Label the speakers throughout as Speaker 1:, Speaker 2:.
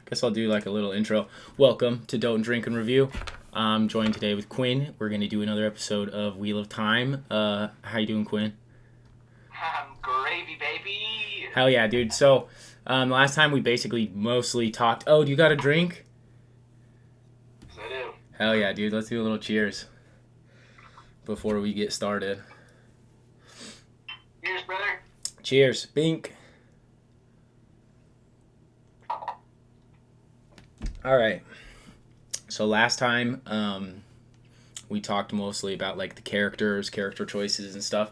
Speaker 1: Guess I'll do like a little intro. Welcome to Don't Drink and Review. I'm joined today with Quinn. We're gonna do another episode of Wheel of Time. How you doing, Quinn?
Speaker 2: I'm gravy, baby.
Speaker 1: Hell yeah, dude. So, last time we basically mostly talked. Oh, do you got a drink?
Speaker 2: Yes, I do.
Speaker 1: Hell yeah, dude. Let's do a little cheers before we get started.
Speaker 2: Cheers, brother.
Speaker 1: Cheers, Bink. All right. So last time, we talked mostly about like the characters, character choices, and stuff.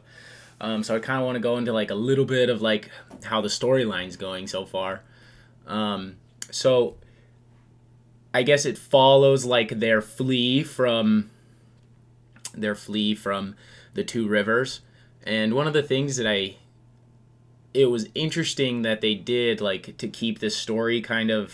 Speaker 1: So I kind of want to go into like a little bit of like how the storyline's going so far. So I guess it follows like their flee from the two rivers, and one of the things that it was interesting that they did like to keep this story kind of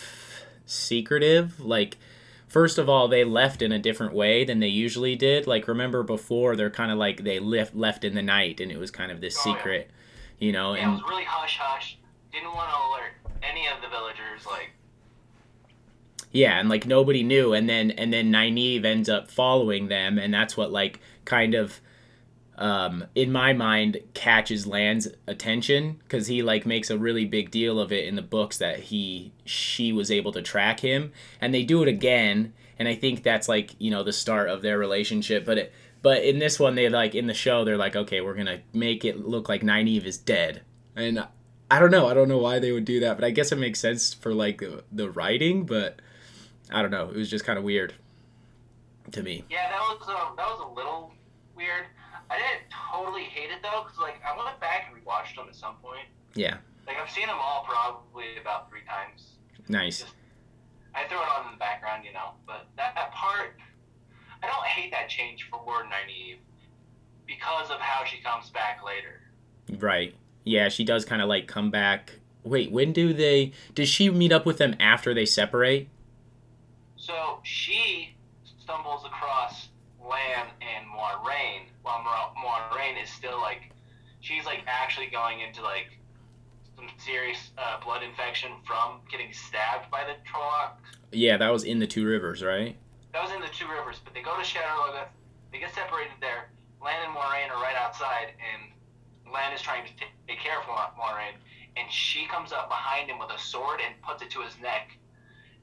Speaker 1: secretive. Like, first of all, they left in a different way than they usually did. Like, remember before, they're kind of like they left in the night, and it was kind of this
Speaker 2: Oh yeah.
Speaker 1: secret, you know.
Speaker 2: Yeah, it was
Speaker 1: And
Speaker 2: really hush hush. Didn't want to alert any of the villagers. Like,
Speaker 1: yeah, and like nobody knew, and then Nynaeve ends up following them, and that's what like kind of in my mind catches Land's attention, because he like makes a really big deal of it in the books that she was able to track him, and they do it again, and I think that's like, you know, the start of their relationship. But in this one, they like, in the show, they're like, okay, we're gonna make it look like Nynaeve is dead, and I don't know why they would do that, but I guess it makes sense for like the writing, but I don't know, it was just kind of weird to me.
Speaker 2: yeah, that was a little weird. I didn't totally hate it though, cause like I went back and rewatched them at some point.
Speaker 1: Yeah,
Speaker 2: Like I've seen them all probably about 3 times.
Speaker 1: nice.
Speaker 2: Just I throw it on in the background, you know. But that part, I don't hate that change for Ward Nynaeve because of how she comes back later.
Speaker 1: Right. Yeah, she does kind of like come back. Wait, when do they? Does she meet up with them after they separate?
Speaker 2: So she stumbles across Lan and Moiraine, while Moiraine is still like, she's like actually going into like some serious blood infection from getting stabbed by the Trollocs.
Speaker 1: Yeah, that was in the Two Rivers, right?
Speaker 2: That was in the Two Rivers, but they go to Shadowlogos, they get separated there. Lan and Moiraine are right outside, and Lan is trying to take care of Moiraine, and she comes up behind him with a sword and puts it to his neck.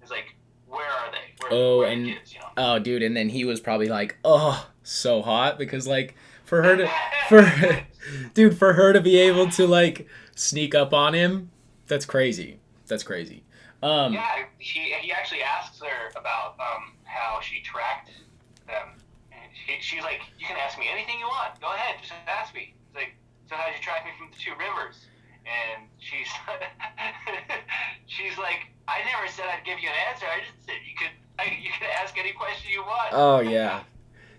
Speaker 2: It's like, where are they?
Speaker 1: Oh,
Speaker 2: Where are the
Speaker 1: and
Speaker 2: kids? You know.
Speaker 1: oh, dude, and then he was probably like, oh, so hot, because like for her to for dude, for her to be able to like sneak up on him, that's crazy. That's crazy. Um,
Speaker 2: Yeah, he actually asks her about how she tracked them. And she's like, you can ask me anything you want. Go ahead, just ask me. It's like, so how'd you track me from the Two Rivers? And she's like, I never said I'd give you an answer. I just said you could ask any question you want.
Speaker 1: oh yeah.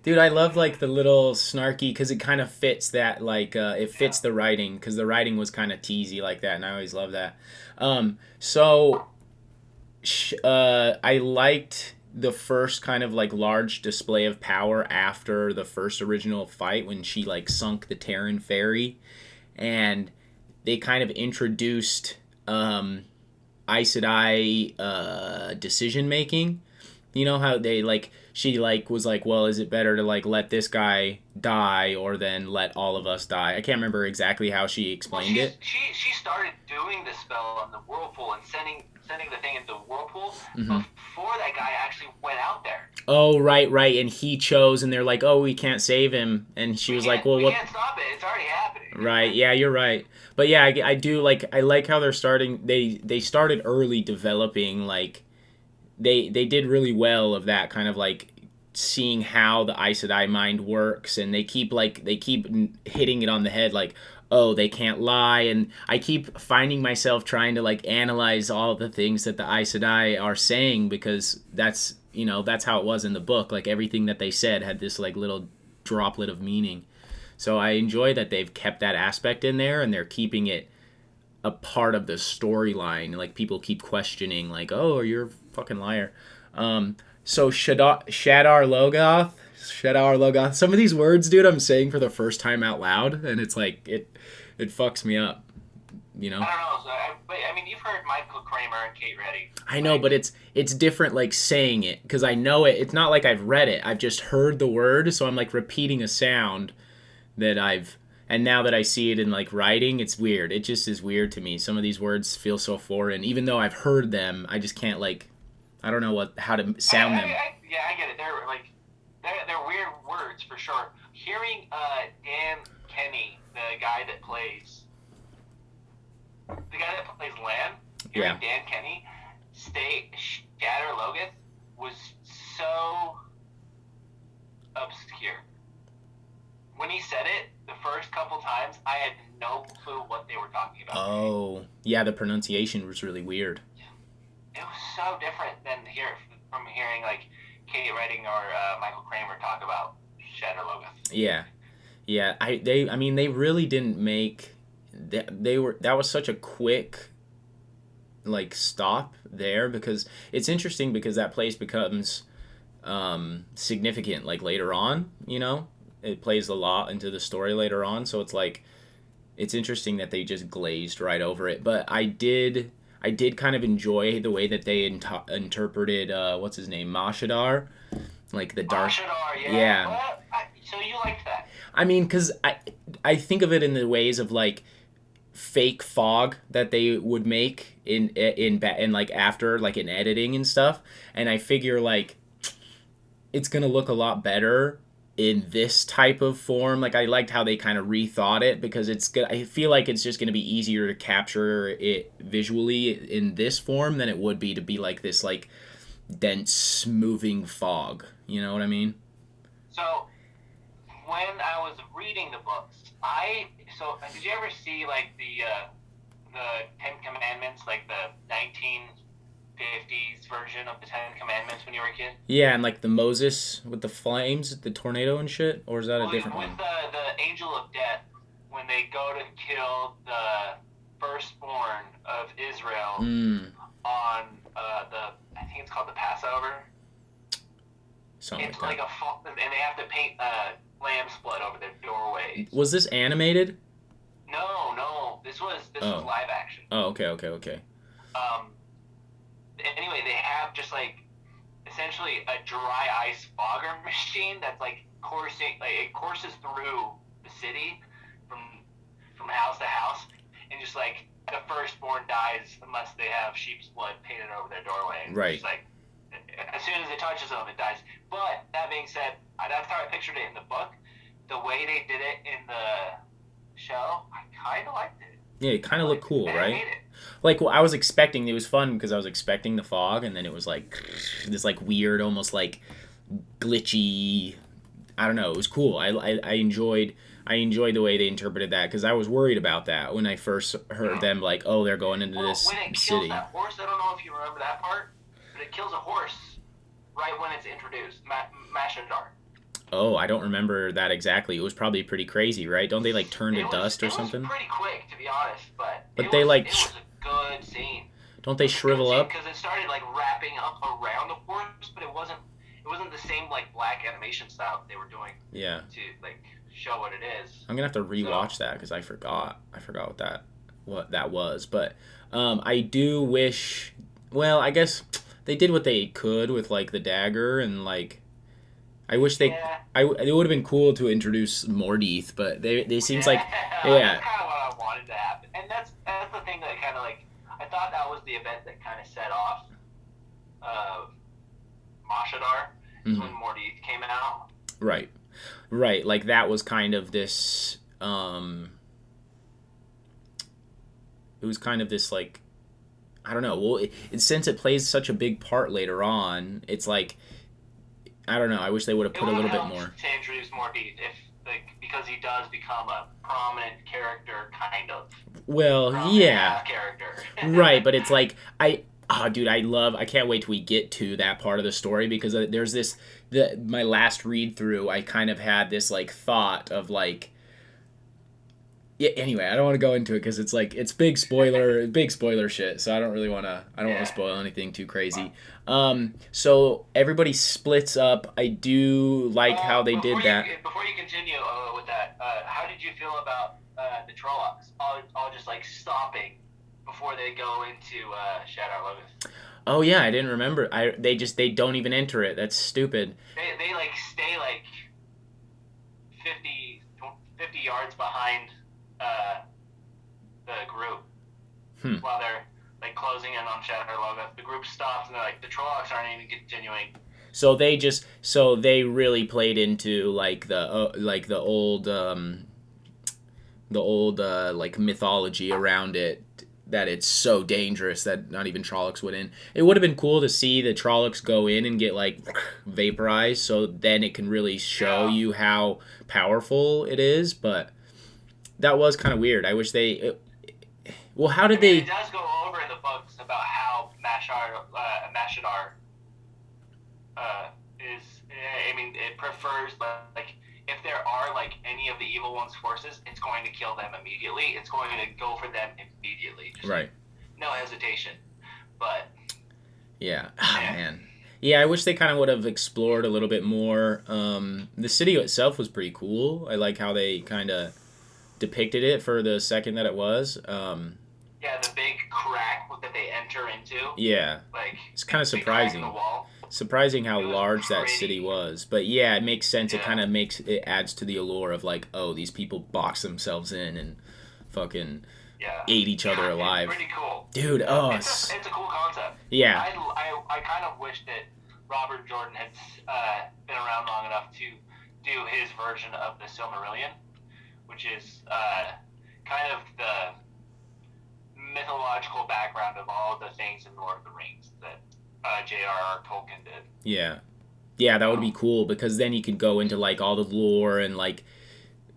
Speaker 1: Dude, I love like the little snarky, because it kind of fits that like it
Speaker 2: Yeah.
Speaker 1: fits the writing, because the writing was kind of teasy like that, and I always love that. So I liked the first kind of like large display of power after the first original fight, when she like sunk the Terran ferry, and they kind of introduced Aes Sedai decision making. You know how they like, she like was like, well, is it better to like let this guy die or then let all of us die? I can't remember exactly how she
Speaker 2: Well,
Speaker 1: explained it.
Speaker 2: she started doing the spell on the whirlpool and sending the thing into the whirlpool
Speaker 1: Hmm.
Speaker 2: before that guy actually went out there.
Speaker 1: Oh, right, and he chose, and they're like, oh, we can't save him, and she was like, well,
Speaker 2: We
Speaker 1: what?
Speaker 2: can't stop it. It's already happening.
Speaker 1: Right, yeah, you're right. But yeah, I do like, I like how they're starting. They started early developing like they did really well of that kind of like seeing how the Aes Sedai mind works, and they keep hitting it on the head, like, oh, they can't lie, and I keep finding myself trying to like analyze all the things that the Aes Sedai are saying, because that's, you know, that's how it was in the book. Like everything that they said had this like little droplet of meaning. So I enjoy that they've kept that aspect in there, and they're keeping it a part of the storyline. Like people keep questioning, like, "Oh, you're a fucking liar." So Shadar Logoth. Some of these words, dude, I'm saying for the first time out loud, and it's like it fucks me up. you
Speaker 2: I
Speaker 1: know.
Speaker 2: don't know. But I mean, you've heard Michael Kramer and Kate Reddy.
Speaker 1: I know,
Speaker 2: Like,
Speaker 1: but it's different like saying it because I know it. It's not like I've read it. I've just heard the word, so I'm like repeating a sound that I've and now that I see it in like writing, it's weird. It just is weird to me. Some of these words feel so foreign. Even though I've heard them, I just can't like I don't know what how to sound them.
Speaker 2: yeah, I get it. They're weird words for sure. Hearing Dan Kenny, the guy that plays Lan, hearing
Speaker 1: Yeah.
Speaker 2: Dan Kenny stay Shatter Logoth was so obscure. When he said it the first couple times, I had no clue what they were talking about.
Speaker 1: Oh, yeah, the pronunciation was really weird.
Speaker 2: It was so different than from hearing like Katie Redding or Michael Kramer talk about Shatter Logoth.
Speaker 1: Yeah. Yeah, I mean they really didn't make they were that was such a quick like stop there because it's interesting because that place becomes significant like later on, you know? It plays a lot into the story later on, so it's like it's interesting that they just glazed right over it. But I did kind of enjoy the way that they interpreted what's his name, Mashadar, like the dark.
Speaker 2: Mashadar, yeah.
Speaker 1: Yeah,
Speaker 2: Well, so you liked that?
Speaker 1: I mean, because I think of it in the ways of like fake fog that they would make in like after like in editing and stuff, and I figure like it's gonna look a lot better in this type of form. Like I liked how they kind of rethought it because it's good. I feel like it's just gonna be easier to capture it visually in this form than it would be to be like this like dense moving fog. You know what I mean?
Speaker 2: So when I was reading the books, did you ever see like the Ten Commandments, like the 1950s version of the Ten Commandments when you were a kid?
Speaker 1: Yeah, and like the Moses with the flames, the tornado and shit, or is that a different
Speaker 2: With
Speaker 1: one?
Speaker 2: the Angel of Death, when they go to kill the firstborn of Israel
Speaker 1: Mm,
Speaker 2: on I think it's called the Passover.
Speaker 1: something
Speaker 2: It's
Speaker 1: like
Speaker 2: like
Speaker 1: that.
Speaker 2: and they have to paint lamb's blood over their doorways.
Speaker 1: Was this animated?
Speaker 2: No, this was
Speaker 1: Oh.
Speaker 2: live action.
Speaker 1: Oh, okay, okay, okay.
Speaker 2: Um, anyway, they have just like essentially a dry ice fogger machine that's like it courses through the city from house to house, and just like the firstborn dies unless they have sheep's blood painted over their doorway. And
Speaker 1: Right.
Speaker 2: just like as soon as it touches them, it dies. But that being said, that's how I pictured it in the book. The way they did it in the show, I kind of liked it.
Speaker 1: Yeah, it kind of looked cool,
Speaker 2: And I
Speaker 1: right?
Speaker 2: hate it.
Speaker 1: Like well, I was expecting it was fun because I was expecting the fog, and then it was like this like weird, almost like glitchy. I don't know. It was cool. I enjoyed the way they interpreted that because I was worried about that when I first heard them like, oh, they're going into
Speaker 2: Well,
Speaker 1: this
Speaker 2: when it kills
Speaker 1: city.
Speaker 2: that horse, I don't know if you remember that part, but it kills a horse right when it's introduced, Mashadar.
Speaker 1: Oh, I don't remember that exactly. It was probably pretty crazy, right? Don't they like turn to dust or
Speaker 2: It was
Speaker 1: something?
Speaker 2: pretty quick, to be honest, but
Speaker 1: But they like
Speaker 2: it was a good scene.
Speaker 1: don't they shrivel up?
Speaker 2: Because it started like wrapping up around the horse, but it wasn't the same like black animation style that they were doing
Speaker 1: Yeah.
Speaker 2: to like show what it is.
Speaker 1: I'm gonna have to rewatch that because I forgot. I forgot what that was. But I do wish. Well, I guess they did what they could with like the dagger and like. I wish they.
Speaker 2: Yeah.
Speaker 1: It would have been cool to introduce Mordeith, but they seems like
Speaker 2: That's
Speaker 1: yeah.
Speaker 2: kind of what I wanted to happen, and that's the thing that kind of like I thought that was the event that kind of set off Mashadar is when Mordeith came out.
Speaker 1: Right. Right. Like that was kind of this. It was kind of this like. I don't know. Well, since it plays such a big part later on, it's like I don't know. I wish they would have put a little bit more.
Speaker 2: To introduce Mordeith, because he does become a prominent character, kind of.
Speaker 1: Well,
Speaker 2: Prominent
Speaker 1: yeah,
Speaker 2: character.
Speaker 1: right. But it's like dude, I can't wait till we get to that part of the story because there's my last read through. I kind of had this like thought of like. Yeah. Anyway, I don't want to go into it because it's like it's big spoiler shit. So I don't really want to. I don't want to spoil anything too crazy. So everybody splits up. I do like how they did that.
Speaker 2: Before you continue with that, how did you feel about the Trollocs, all just like stopping before they go into Shadar Logoth.
Speaker 1: Oh yeah, I didn't remember. They don't even enter it. That's stupid.
Speaker 2: They like stay like 50 yards behind the group while they're like closing in on Shadar Logoth. The group stops and they're like, the Trollocs aren't even continuing.
Speaker 1: So they really played into like the old like mythology around it, that it's so dangerous that not even Trollocs would in. It would have been cool to see the Trollocs go in and get like vaporized, so then it can really show you how powerful it is. But that was kind of weird. I wish they. Well, how did they?
Speaker 2: It does go over in the books about how Mashadar is. I mean, it prefers like if there are like any of the evil one's forces, it's going to kill them immediately. It's going to go for them immediately. Just
Speaker 1: right.
Speaker 2: No hesitation. But
Speaker 1: yeah, man. Yeah, I wish they kind of would have explored a little bit more. The city itself was pretty cool. I like how they kind of depicted it for the second that it was.
Speaker 2: Yeah, the big crack that they enter into.
Speaker 1: Yeah,
Speaker 2: like
Speaker 1: it's kind of surprising. Surprising how large that city was. But yeah, it makes sense. It kind of adds to the allure of like, oh, these people box themselves in and fucking ate each other alive.
Speaker 2: It's pretty cool,
Speaker 1: dude. Oh,
Speaker 2: it's a cool concept.
Speaker 1: Yeah.
Speaker 2: I kind of wish that Robert Jordan had been around long enough to do his version of the Silmarillion, which is kind of the mythological background of all the things in Lord of the Rings that J.R.R. Tolkien did.
Speaker 1: Yeah, that would be cool, because then you could go into like all the lore and like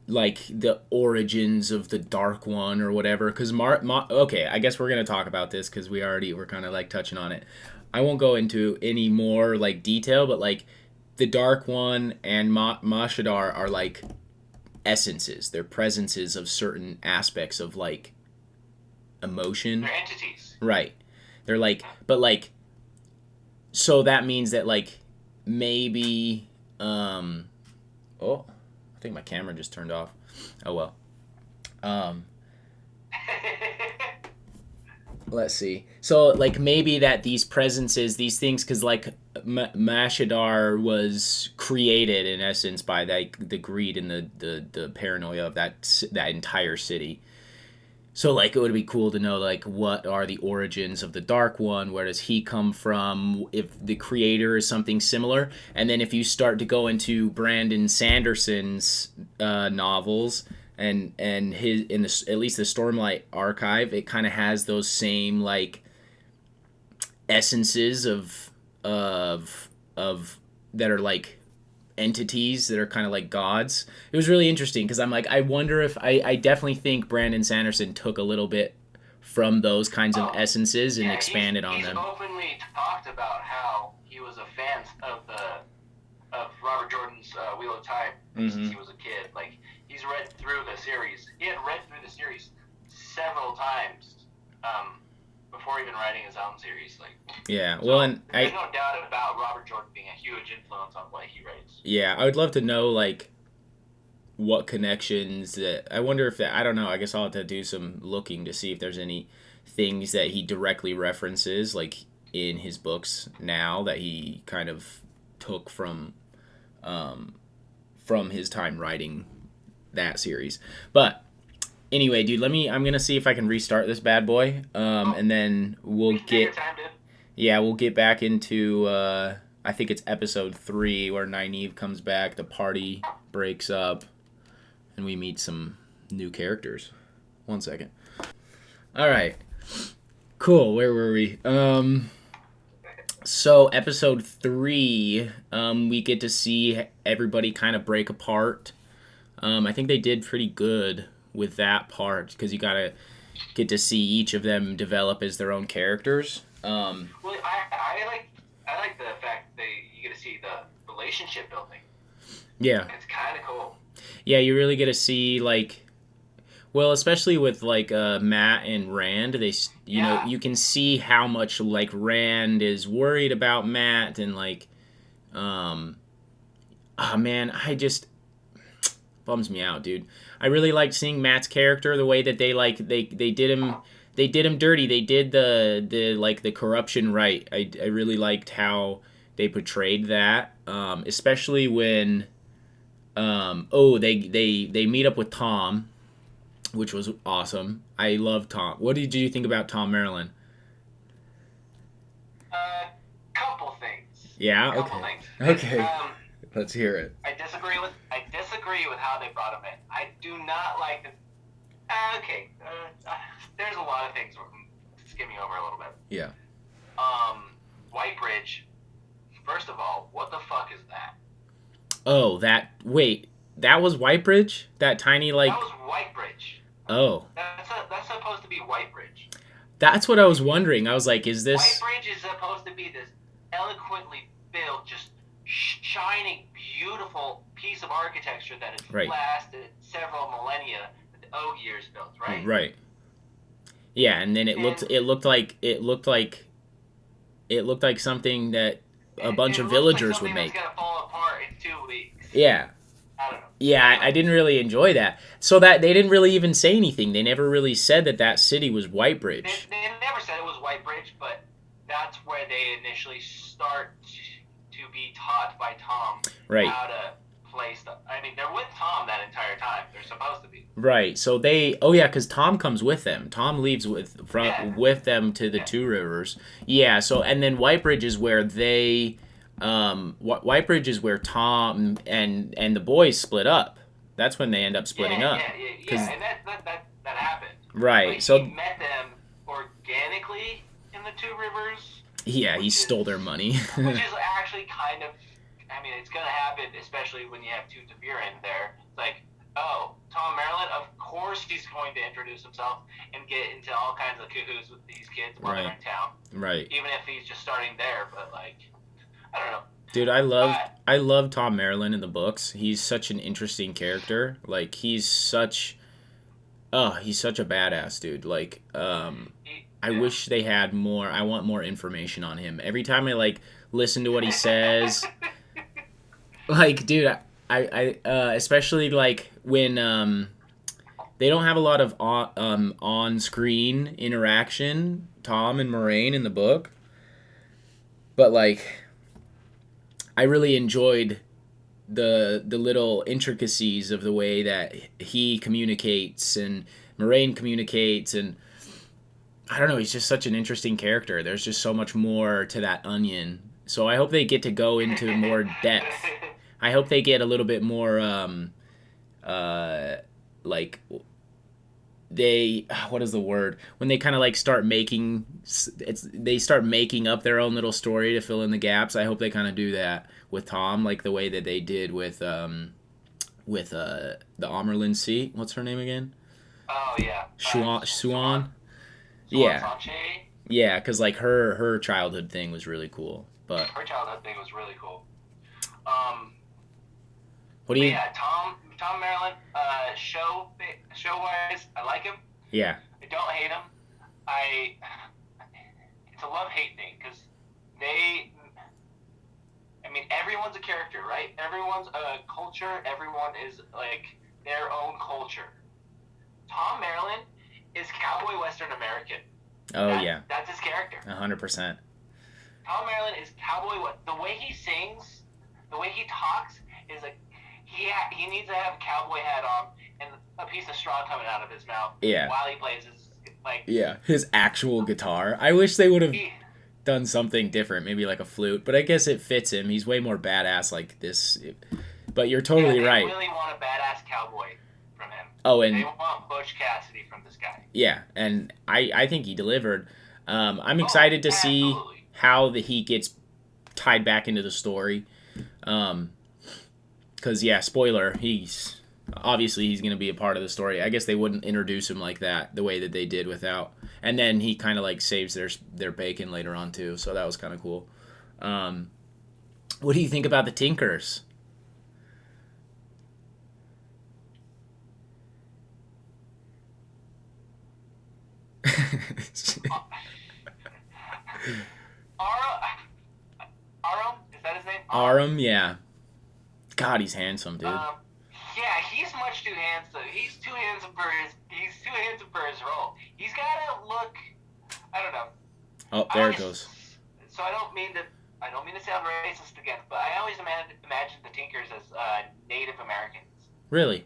Speaker 1: the origins of the Dark One or whatever. Because okay, I guess we're gonna talk about this because we're kind of like touching on it. I won't go into any more like detail, but like the Dark One and Mashadar are like essences. They're presences of certain aspects of like emotion.
Speaker 2: They're entities.
Speaker 1: Right. They're like, but like, so that means that like maybe oh, I think my camera just turned off. Oh well. Let's see. So like maybe that these presences, these things, because like Mashadar was created in essence by like the greed and the paranoia of that entire city. So, like, it would be cool to know, like, what are the origins of the Dark One? Where does he come from? If the creator is something similar. And then if you start to go into Brandon Sanderson's novels and his at least the Stormlight Archive, it kind of has those same, like, essences of that are, like, entities that are kind of like gods. It was really interesting because I'm like, I wonder if I definitely think Brandon Sanderson took a little bit from those kinds of essences and expanded on them.
Speaker 2: He's openly talked about how he was a fan of Robert Jordan's Wheel of Time since he was a kid. Like, he's read through the series. He had read through the series several times before even writing his own series. Like,
Speaker 1: yeah, well, and
Speaker 2: there's no doubt about Robert Jordan being a huge influence on what he writes.
Speaker 1: Yeah, I would love to know like what connections that I wonder if that, I don't know. I guess I'll have to do some looking to see if there's any things that he directly references like in his books now that he kind of took from his time writing that series. But anyway, dude, I'm gonna see if I can restart this bad boy, and then we'll get back into I think it's episode 3 where Nynaeve comes back, the party breaks up, and we meet some new characters. 1 second. All right, cool. Where were we? So episode 3, we get to see everybody kind of break apart. I think they did pretty good with that part because you gotta get to see each of them develop as their own characters.
Speaker 2: Well, I like the fact that you get to see the relationship building.
Speaker 1: Yeah,
Speaker 2: it's kind of cool.
Speaker 1: Yeah, you really get to see like, well, especially with like Matt and Rand, you know, you can see how much like Rand is worried about Matt and like, oh man, Bums me out, dude. I really liked seeing Matt's character, the way that they did him dirty. They did the like the corruption right. I really liked how they portrayed that, especially when they meet up with Tom, which was awesome. I love Tom. What did you think about Tom Maryland?
Speaker 2: Couple things.
Speaker 1: Yeah.
Speaker 2: Couple
Speaker 1: Okay.
Speaker 2: things.
Speaker 1: Okay. Let's hear it.
Speaker 2: I disagree with how they brought him in. I do not like the. Okay. There's a lot of things we're skimming over a little bit.
Speaker 1: Yeah.
Speaker 2: Whitebridge. First of all, what the fuck is that?
Speaker 1: Oh, that was Whitebridge? That tiny like.
Speaker 2: That was Whitebridge.
Speaker 1: Oh.
Speaker 2: That's supposed to be Whitebridge.
Speaker 1: That's what I was wondering. I was like, is this.
Speaker 2: Whitebridge is supposed to be this eloquently built, just shining, beautiful piece of architecture that has
Speaker 1: Right.
Speaker 2: lasted several millennia that the Ogiers built, right?
Speaker 1: Right. Yeah, and then it looked like something that a bunch of villagers would make.
Speaker 2: It's gonna fall apart in 2 weeks.
Speaker 1: Yeah.
Speaker 2: I don't know.
Speaker 1: Yeah, I didn't really enjoy that. So that they didn't really even say anything. They never really said that city was Whitebridge.
Speaker 2: They never said it was Whitebridge, but that's where they initially start to be taught by Tom
Speaker 1: Right.
Speaker 2: how to play stuff. I mean, they're with Tom that entire time. They're supposed to be.
Speaker 1: Right. So because Tom comes with them. Tom leaves with them to the Two Rivers. Yeah. So and then Whitebridge is where Whitebridge is where Tom and the boys split up. That's when they end up splitting up.
Speaker 2: Yeah, and that happened.
Speaker 1: Right.
Speaker 2: Like,
Speaker 1: so
Speaker 2: he met them organically in the Two Rivers.
Speaker 1: Yeah, he stole their money.
Speaker 2: Which is actually kind of, I mean, it's going to happen, especially when you have two Taviran there. It's like, oh, Tom Maryland, of course he's going to introduce himself and get into all kinds of cahoots with these kids while they're in town.
Speaker 1: Right.
Speaker 2: Even if he's just starting there, but like, I don't know.
Speaker 1: Dude, I love Tom Maryland in the books. He's such an interesting character. Like he's such a badass dude. Like I wish they had more. I want more information on him. Every time I like listen to what he says, like, dude, I especially like when they don't have a lot of on-screen interaction, Tom and Moraine in the book, but like I really enjoyed the little intricacies of the way that he communicates and Moraine communicates, and I don't know, he's just such an interesting character. There's just so much more to that onion. So I hope they get to go into more depth. I hope they get a little bit more like what is the word? When they kind of like start making up their own little story to fill in the gaps. I hope they kind of do that with Tom, like the way that they did with the Amerlin Sea. What's her name again?
Speaker 2: Oh yeah.
Speaker 1: Suan.
Speaker 2: Yeah.
Speaker 1: Yeah, because like her childhood thing was really cool. But
Speaker 2: her childhood thing was really cool.
Speaker 1: What do you?
Speaker 2: Yeah, Tom Maryland. Show wise, I like him.
Speaker 1: Yeah.
Speaker 2: I don't hate him. It's a love-hate thing because everyone's a character, right? Everyone's a culture. Everyone is like their own culture. Tom Maryland is cowboy Western American.
Speaker 1: Oh,
Speaker 2: that's his character.
Speaker 1: 100%.
Speaker 2: Tom Maryland is cowboy. The way he sings, the way he talks is like he needs to have a cowboy hat on and a piece of straw coming out of his mouth.
Speaker 1: Yeah.
Speaker 2: While he plays his
Speaker 1: his actual guitar. I wish they would have done something different, maybe like a flute, but I guess it fits him. He's way more badass like this. But you're totally right.
Speaker 2: They really want a badass cowboy from him.
Speaker 1: Oh, and
Speaker 2: they want Butch Cassidy from this guy.
Speaker 1: Yeah, and I think he delivered. I'm excited to see how he gets tied back into the story. Because, spoiler, he's going to be a part of the story. I guess they wouldn't introduce him like that, the way that they did without. And then he kind of like saves their bacon later on too, so that was kind of cool. What do you think about the Tinkers?
Speaker 2: Aram? Is that his name?
Speaker 1: Aram, yeah. God, he's handsome, dude.
Speaker 2: Yeah, he's much too handsome. He's too handsome for his role. He's gotta look. I don't know.
Speaker 1: Oh, there it goes.
Speaker 2: So I don't mean to sound racist again, but I always imagine the Tinkers as Native Americans.
Speaker 1: Really?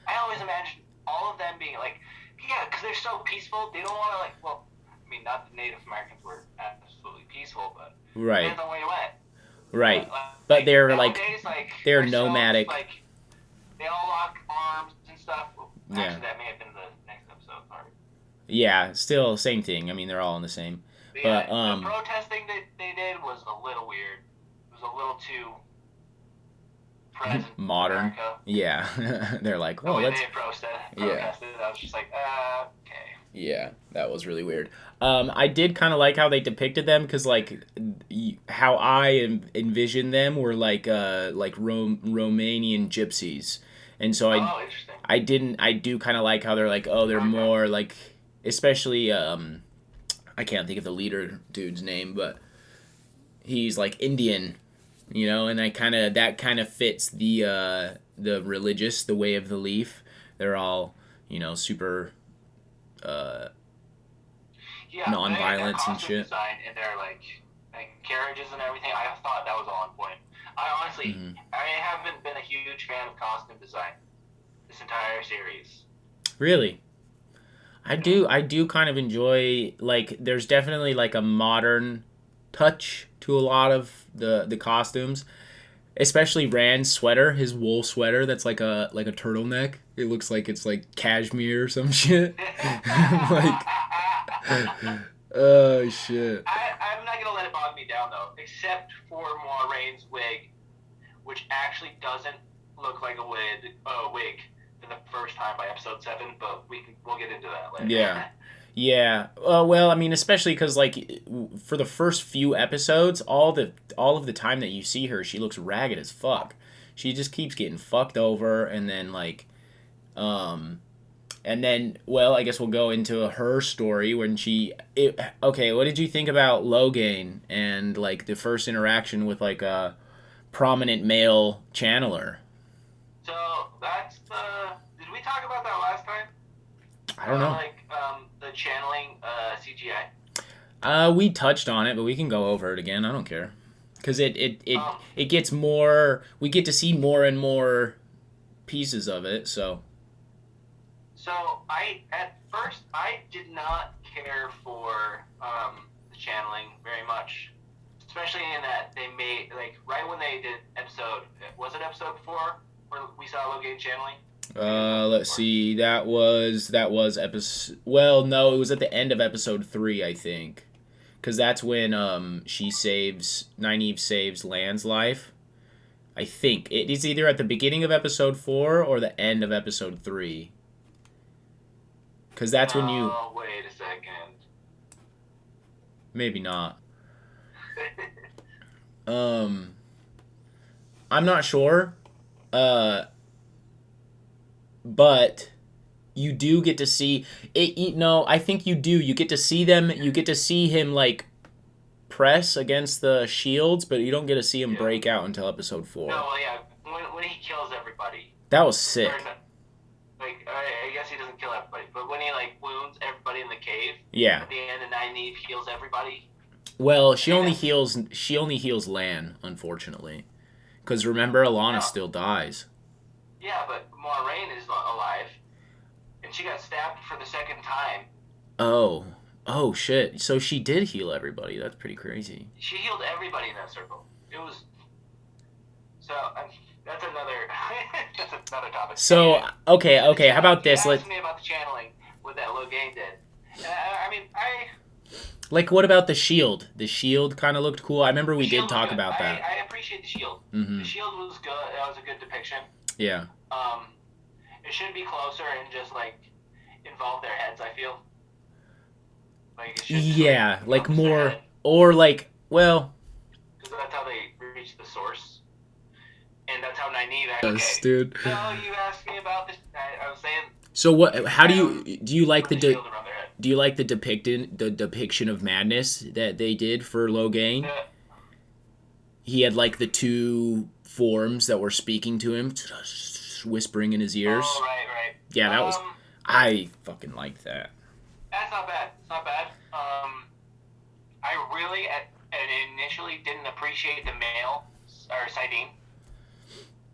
Speaker 2: I always imagine all of them being like, yeah, because they're so peaceful. They don't want to not the Native Americans were absolutely peaceful, but
Speaker 1: right.
Speaker 2: depends on where you went.
Speaker 1: Right. But they're
Speaker 2: nowadays,
Speaker 1: they're nomadic.
Speaker 2: So, they all lock arms and stuff. Well,
Speaker 1: yeah.
Speaker 2: Actually, that may have been the next episode. Sorry.
Speaker 1: Yeah, still same thing. I mean, they're all in the same. But
Speaker 2: the protesting that they did was a little weird. It was a little too present.
Speaker 1: Modern.
Speaker 2: America.
Speaker 1: Yeah. They're like, oh,
Speaker 2: let's. They protested. I was just like, okay.
Speaker 1: Yeah, that was really weird. I did kind of like how they depicted them because, how I envisioned them were like Romanian gypsies, and so I do kind of like how they're like, oh, they're more like, especially I can't think of the leader dude's name, but he's like Indian, and that kind of fits the religious, the way of the leaf. They're all super. Non-violence and shit.
Speaker 2: Design and their carriages and everything, I thought that was all on point. I honestly, I haven't been a huge fan of costume design this entire series.
Speaker 1: Really? I do kind of enjoy, there's definitely a modern touch to a lot of the costumes. Especially Rand's sweater, his wool sweater that's like a turtleneck. It looks like it's cashmere or some shit. Oh shit.
Speaker 2: I'm not gonna let it bog me down though, except for Moiraine's wig, which actually doesn't look like a wig for the first time by episode 7, but we'll get into that later.
Speaker 1: Yeah. Yeah. Well, I mean, especially because for the first few episodes, all of the time that you see her, she looks ragged as fuck. She just keeps getting fucked over, and then well, I guess we'll go into her story when okay, what did you think about Logain and the first interaction with a prominent male channeler?
Speaker 2: So that's did we talk about that last time?
Speaker 1: I don't know.
Speaker 2: The channeling CGI.
Speaker 1: We touched on it, but we can go over it again. I don't care, because it gets more. We get to see more and more pieces of it. So
Speaker 2: at first I did not care for the channeling very much, especially in that they made right when they did episode 4 where we saw Logain channeling.
Speaker 1: Let's see. That was episode. Well, no, it was at the end of episode 3, I think, because that's when Nynaeve saves Lan's life. I think it is either at the beginning of episode 4 or the end of episode 3. Because that's when you.
Speaker 2: Oh, wait a second.
Speaker 1: Maybe not. I'm not sure. But you do get to see it. I think you do. You get to see them. You get to see him press against the shields, but you don't get to see him break out until episode 4.
Speaker 2: No, well, yeah, when he kills everybody.
Speaker 1: That was sick.
Speaker 2: I guess he doesn't kill everybody, but when he wounds everybody in the cave.
Speaker 1: Yeah.
Speaker 2: At the end, and Nynaeve heals everybody.
Speaker 1: Well, she only heals Lan, unfortunately, because remember, Alana still dies.
Speaker 2: Yeah, but Moiraine is alive, and she got stabbed for the second time.
Speaker 1: Oh shit! So she did heal everybody. That's pretty crazy.
Speaker 2: She healed everybody in that circle. It was that's another topic.
Speaker 1: So okay. How about this?
Speaker 2: Ask me about the channeling what that Logain did.
Speaker 1: What about the shield? The shield kind of looked cool. I remember we did talk about that.
Speaker 2: I appreciate the shield.
Speaker 1: Mm-hmm.
Speaker 2: The shield was good. That was a good depiction.
Speaker 1: Yeah.
Speaker 2: It should be closer and just involve their heads. I feel.
Speaker 1: More or well.
Speaker 2: Because that's how they reach the source, and that's how Nynaeve actually.
Speaker 1: Yes, dude.
Speaker 2: So you asked me about this. I was saying.
Speaker 1: So what? How do you like do you like the depiction of madness that they did for Logain?
Speaker 2: Yeah.
Speaker 1: He had the two forms that were speaking to him, whispering in his ears.
Speaker 2: Oh, right.
Speaker 1: Yeah, that was. I fucking liked that.
Speaker 2: That's not bad. It's not bad. I really initially didn't appreciate the male or Sidene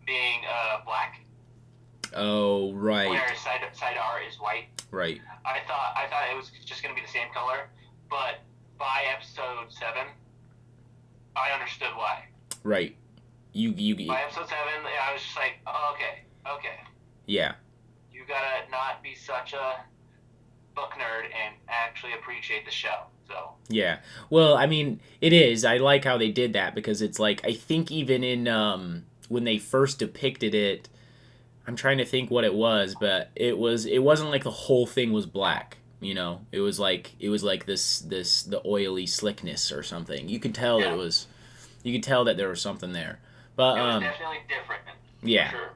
Speaker 2: being black.
Speaker 1: Oh, right.
Speaker 2: Whereas side R is white.
Speaker 1: Right.
Speaker 2: I thought it was just gonna be the same color, but by episode 7, I understood why.
Speaker 1: Right. You.
Speaker 2: By episode 7, I was just like, oh, okay.
Speaker 1: Yeah.
Speaker 2: You gotta not be such a book nerd and actually appreciate the show. So.
Speaker 1: Yeah. Well, I mean, it is. I like how they did that because it's like I think even in when they first depicted it, I'm trying to think what it was, but it wasn't like the whole thing was black. You know, it was like this the oily slickness or something. You could tell that it was. You could tell that there was something there. But
Speaker 2: it was definitely different.
Speaker 1: Yeah.
Speaker 2: For sure.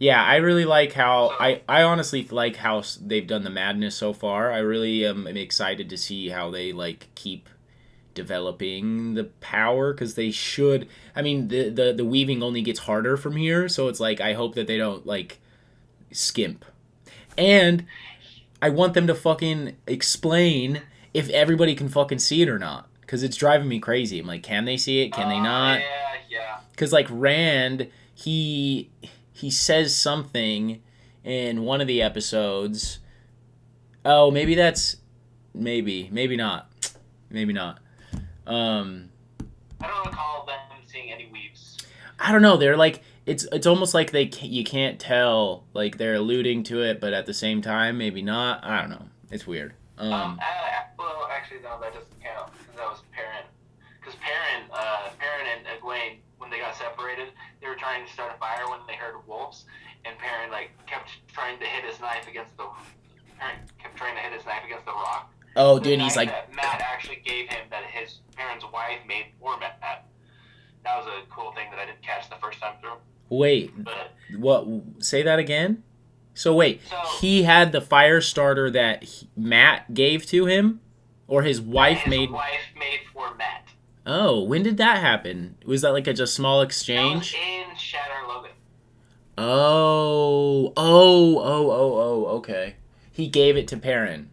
Speaker 1: Yeah, I really like how I honestly like how they've done the madness so far. I really am excited to see how they like keep developing the power because they should. I mean, the weaving only gets harder from here, so it's like I hope that they don't like skimp. And I want them to fucking explain if everybody can fucking see it or not because it's driving me crazy. I'm like, can they see it? Can they not?
Speaker 2: Yeah.
Speaker 1: Because like Rand, he says something in one of the episodes. Oh, maybe that's maybe not. Maybe not.
Speaker 2: I don't recall them seeing any weaves.
Speaker 1: I don't know. They're like it's almost like you can't tell. Like they're alluding to it, but at the same time, maybe not. I don't know. It's weird.
Speaker 2: Well, actually, no, that doesn't count because that was Perrin. Because Perrin and Egwene, when they got separated, they were trying to start a fire when they heard wolves, and Perrin like kept trying to hit his knife against the rock.
Speaker 1: Oh, dude, he's like
Speaker 2: that Matt actually gave him that his Perrin's wife made for Matt. That was a cool thing that I didn't catch the first time through.
Speaker 1: Wait, what? Say that again. So wait, he had the fire starter that Matt gave to him, or his wife made.
Speaker 2: His wife made for Matt.
Speaker 1: Oh, when did that happen? Was that like a just small exchange?
Speaker 2: That was in Shatter Logan.
Speaker 1: Oh, okay. He gave it to Perrin.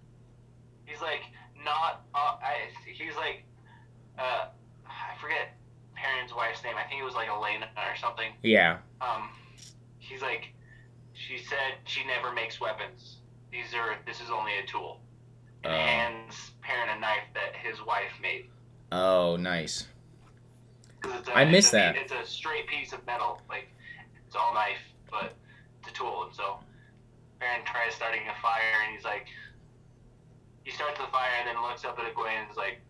Speaker 2: He's like, I forget Perrin's wife's name. I think it was like Elena or something.
Speaker 1: Yeah.
Speaker 2: He's like, she said she never makes weapons. This is only a tool. And hands Perrin a knife that his wife made.
Speaker 1: Oh, nice. I missed that.
Speaker 2: It's a straight piece of metal. Like, it's all knife, but it's a tool. And so Perrin tries starting a fire, and he starts the fire and then looks up at Egwene and is like,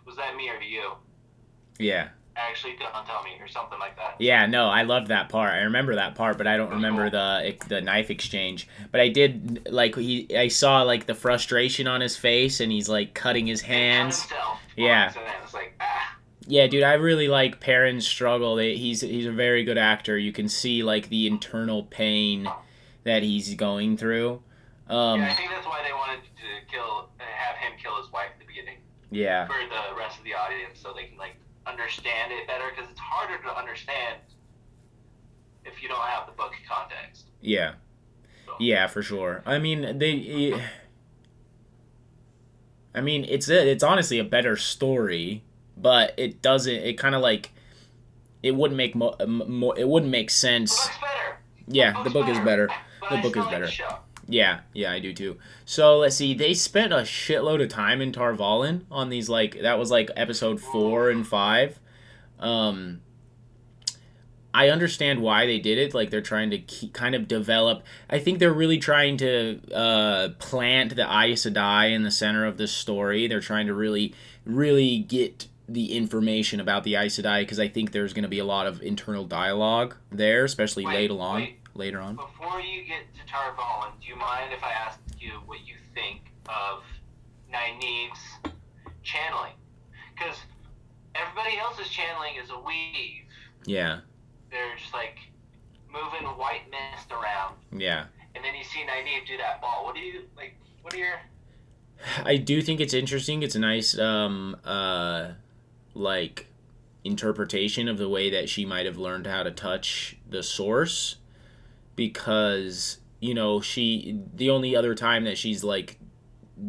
Speaker 2: was that me or you?
Speaker 1: Yeah.
Speaker 2: Actually, don't tell me, or something like that.
Speaker 1: Yeah, no, I loved that part. I remember that part, but I don't remember the knife exchange. But I did like I saw like the frustration on his face, and he's like cutting his hands. Yeah.
Speaker 2: It's like, ah.
Speaker 1: Yeah, dude, I really like Perrin's struggle. He's a very good actor. You can see like the internal pain that he's going through.
Speaker 2: Yeah, I think that's why they wanted to have him kill his wife at the beginning.
Speaker 1: Yeah.
Speaker 2: For the rest of the audience, so they can like understand it better, because it's harder to understand if you don't have the book context.
Speaker 1: Yeah. So. Yeah, for sure. I mean, it's honestly a better story, but it doesn't. It kind of like it wouldn't make it wouldn't make sense.
Speaker 2: The book's better.
Speaker 1: Yeah, the book is better. The book is better. Yeah, I do too. So let's see. They spent a shitload of time in Tar Valon on these that was like episode 4 and 5. I understand why they did it. Like they're trying to kind of develop. I think they're really trying to plant the Aes Sedai in the center of the story. They're trying to really, really get the information about the Aes Sedai because I think there's going to be a lot of internal dialogue there, especially later on.
Speaker 2: Before you get to Tar Valon, do you mind if I ask you what you think of Nynaeve's channeling? Because everybody else's channeling is a weave.
Speaker 1: Yeah.
Speaker 2: They're just like moving white mist around.
Speaker 1: Yeah.
Speaker 2: And then you see Nynaeve do that ball. What are your...
Speaker 1: I do think it's interesting. It's a nice interpretation of the way that she might have learned how to touch the source. because the only other time that she's like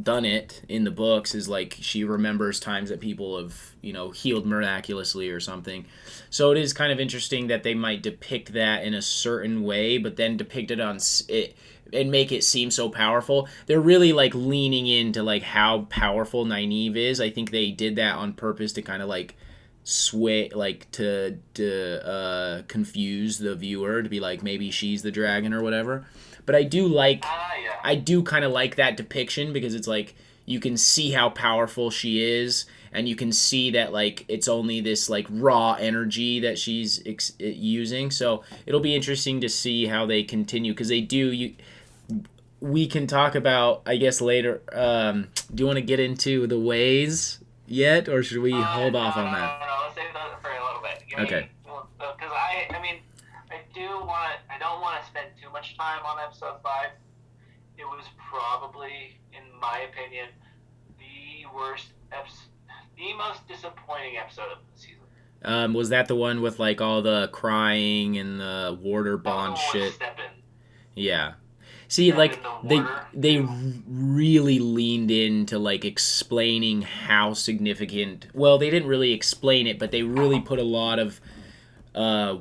Speaker 1: done it in the books is like she remembers times that people have healed miraculously or something. So it is kind of interesting that they might depict that in a certain way, but then depict it on it and make it seem so powerful. They're really like leaning into like how powerful Nynaeve is. I think they did that on purpose to kind of like sway, like to confuse the viewer, to be like maybe she's the dragon or whatever. But I do like,
Speaker 2: Yeah.
Speaker 1: I do kind of like that depiction, because it's like you can see how powerful she is, and you can see that like it's only this like raw energy that she's using. So it'll be interesting to see how they continue, because they do. We can talk about, I guess, later. Do you want to get into the ways yet, or should we hold off on that?
Speaker 2: No. Let's save that for a little bit.
Speaker 1: Okay.
Speaker 2: Because I don't want to spend too much time on episode 5. It was probably, in my opinion, the most disappointing episode of the season.
Speaker 1: Was that the one with like all the crying and the water bond shit? Yeah. See, like they really leaned into like explaining how significant. Well, they didn't really explain it, but they really put a lot of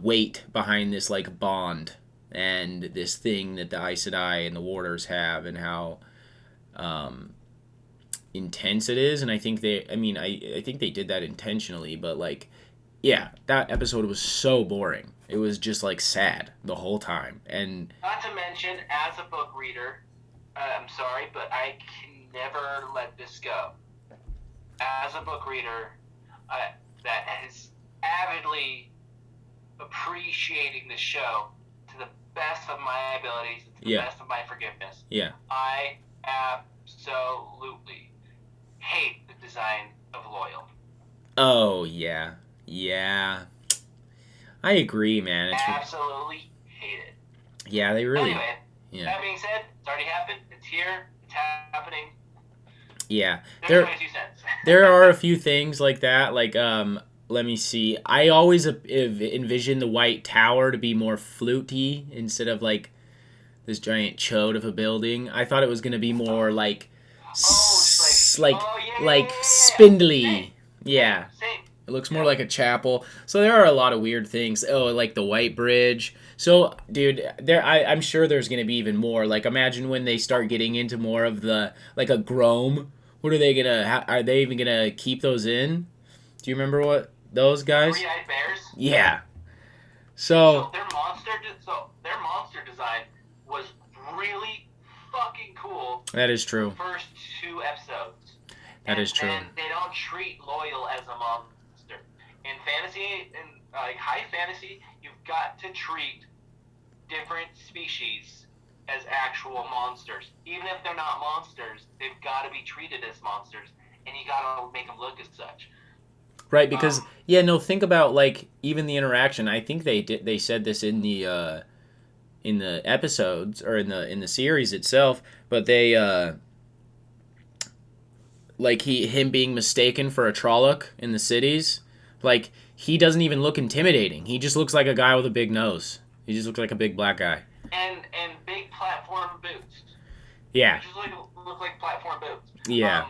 Speaker 1: weight behind this like bond and this thing that the Aes Sedai and the Warders have, and how intense it is. And I think I think they did that intentionally, but like, yeah, that episode was so boring. It was just like sad the whole time. And
Speaker 2: not to mention, as a book reader, I'm sorry, but I can never let this go. As a book reader that is avidly appreciating the show to the best of my abilities, to the best of my forgiveness, I absolutely hate the design of Loyal.
Speaker 1: Oh, yeah. Yeah. I agree, man.
Speaker 2: Absolutely hate it.
Speaker 1: Yeah, they really...
Speaker 2: Anyway, that being said, it's already happened. It's here. It's happening.
Speaker 1: Yeah.
Speaker 2: There's my 2 cents.
Speaker 1: There are a few things like that. Like, let me see. I always envisioned the White Tower to be more fluty instead of, like, this giant chode of a building. I thought it was going to be more, like... spindly.
Speaker 2: Same.
Speaker 1: Yeah.
Speaker 2: Same.
Speaker 1: It looks more like a chapel. So there are a lot of weird things. Oh, like the White Bridge. So, dude, I'm sure there's going to be even more. Like, imagine when they start getting into more of the, like a Grome. What are they going to, are they even going to keep those in? Do you remember what those guys?
Speaker 2: Three-eyed bears?
Speaker 1: Yeah. So
Speaker 2: their monster design was really fucking cool.
Speaker 1: That is true.
Speaker 2: The first 2 episodes.
Speaker 1: That is true.
Speaker 2: And they don't treat Loyal as a monster. In fantasy, in like high fantasy, you've got to treat different species as actual monsters. Even if they're not monsters, they've got to be treated as monsters, and you got to make them look as such.
Speaker 1: Right, because think about like even the interaction. I think they said this in the episodes or in the series itself, but they like him being mistaken for a Trolloc in the cities. Like, he doesn't even look intimidating. He just looks like a guy with a big nose. He just looks like a big black guy.
Speaker 2: And big platform boots.
Speaker 1: Yeah.
Speaker 2: He just look like platform boots.
Speaker 1: Yeah.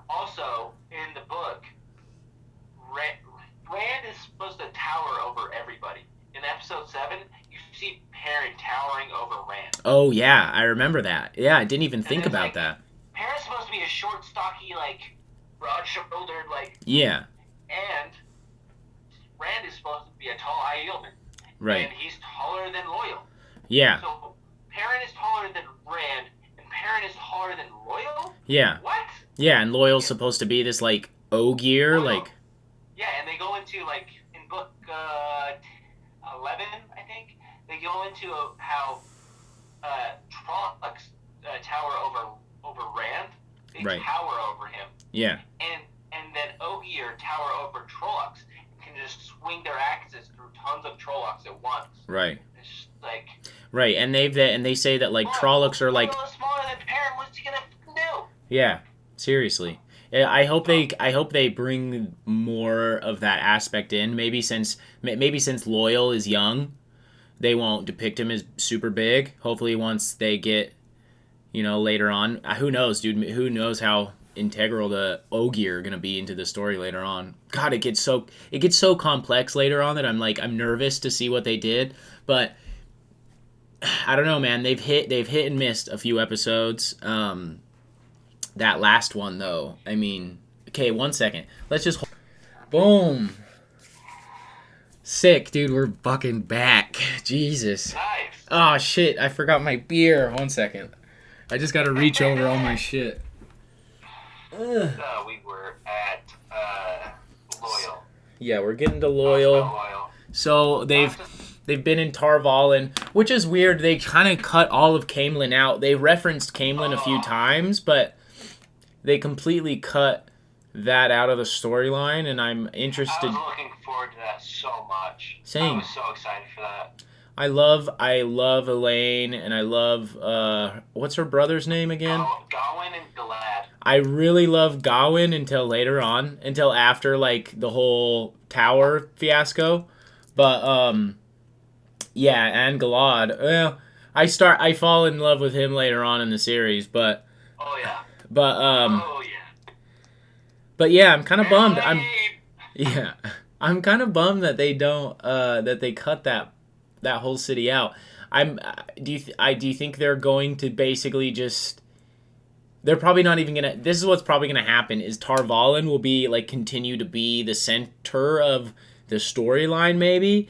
Speaker 2: Also, in the book, Rand is supposed to tower over everybody. In episode 7, you see Perrin towering over Rand.
Speaker 1: Oh, yeah. I remember that. Yeah, I didn't even think about that.
Speaker 2: Perrin's supposed to be a short, stocky, like, broad-shouldered, like...
Speaker 1: Yeah.
Speaker 2: And Rand is supposed to be a tall Aielman.
Speaker 1: Right.
Speaker 2: And he's taller than Loyal.
Speaker 1: Yeah.
Speaker 2: So Perrin is taller than Rand, and Perrin is taller than Loyal?
Speaker 1: Yeah.
Speaker 2: What?
Speaker 1: Yeah, and Loyal's supposed to be this, like, ogier, like...
Speaker 2: Yeah, and they go into, like, in book 11, I think, they go into how Trollocs tower over Rand. They tower over him.
Speaker 1: Yeah.
Speaker 2: And then Ogier tower over Trollocs and can just swing their axes through tons of Trollocs at once.
Speaker 1: Right.
Speaker 2: It's just like...
Speaker 1: Right, and they say that, like, Trollocs are, like...
Speaker 2: smaller than Perrin, what's he gonna do?
Speaker 1: Yeah, seriously. I hope they bring more of that aspect in. Maybe since Loyal is young, they won't depict him as super big. Hopefully, once they get, later on, who knows, dude? Who knows how integral the Ogier are gonna be into the story later on? God, it gets so complex later on that I'm nervous to see what they did, but I don't know, man. They've hit and missed a few episodes. That last one though, I mean, okay, 1 second. Let's just boom. Sick, dude. We're fucking back. Jesus.
Speaker 2: Nice.
Speaker 1: Oh shit! I forgot my beer. 1 second. I just gotta reach over all my shit.
Speaker 2: We were at Loyal.
Speaker 1: Yeah, we're getting to Loyal. So they've been in Tar Valon, which is weird. They kind of cut all of Camelin out. They referenced Camelin a few times, but they completely cut that out of the storyline, and I'm interested.
Speaker 2: I was looking forward to that so much.
Speaker 1: Same.
Speaker 2: I was so excited for that.
Speaker 1: I love Elaine, and I love what's her brother's name again?
Speaker 2: Gawain and Galad.
Speaker 1: I really love Gawain until later on, until after like the whole tower fiasco. But yeah, and Galad. Well, I fall in love with him later on in the series, but
Speaker 2: oh yeah.
Speaker 1: But yeah, I'm kind of bummed. I'm kind of bummed that they don't that they cut that whole city out. Do you think they're going to basically just, they're probably not even gonna, this is what's probably gonna happen, is Tar Valon will be like continue to be the center of the storyline maybe,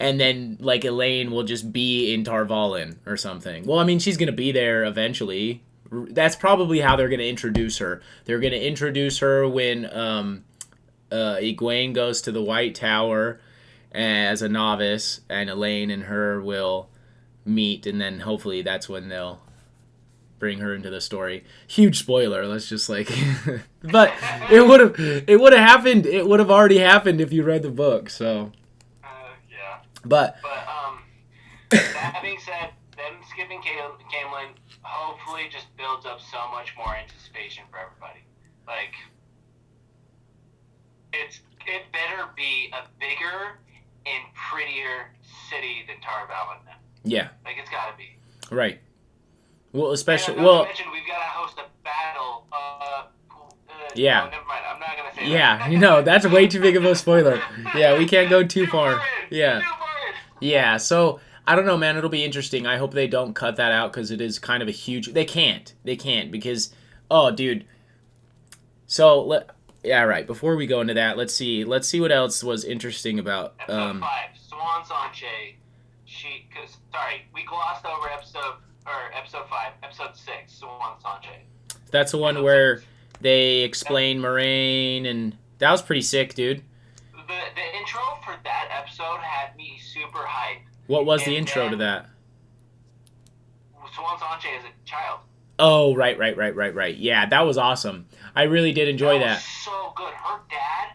Speaker 1: and then like Elaine will just be in Tar Valon or something. Well, I mean, she's gonna be there eventually. That's probably how they're gonna introduce her. They're gonna introduce her when Egwene goes to the White Tower as a novice, and Elaine and her will meet, and then hopefully that's when they'll bring her into the story. Huge spoiler. Let's just like, but it would have happened. It would have already happened if you read the book. So.
Speaker 2: Yeah.
Speaker 1: But
Speaker 2: that being said, them skipping Camelin hopefully just builds up so much more anticipation for everybody. Like, it better be a bigger and prettier city than Tar Valon now.
Speaker 1: Yeah.
Speaker 2: Like, it's gotta be.
Speaker 1: Right. Well, especially,
Speaker 2: and not to mention, we've gotta host a battle.
Speaker 1: Yeah.
Speaker 2: No, never mind. I'm not gonna say
Speaker 1: yeah,
Speaker 2: that.
Speaker 1: that's way too big of a spoiler. Yeah, we can't go too far. Yeah. Yeah, so I don't know, man. It'll be interesting. I hope they don't cut that out because it is kind of a huge. They can't because, oh, dude. So yeah, right. Before we go into that, let's see what else was interesting about.
Speaker 2: Episode 5, Swan Sanche. We glossed over episode 5, episode 6, Swan Sanche.
Speaker 1: That's the one where they explain Moraine, and that was pretty sick, dude.
Speaker 2: The intro for that episode had me super hyped.
Speaker 1: What was the intro to that?
Speaker 2: Swan Sanche as a child.
Speaker 1: Oh, right. Yeah, that was awesome. I really did enjoy that.
Speaker 2: Was so good. Her dad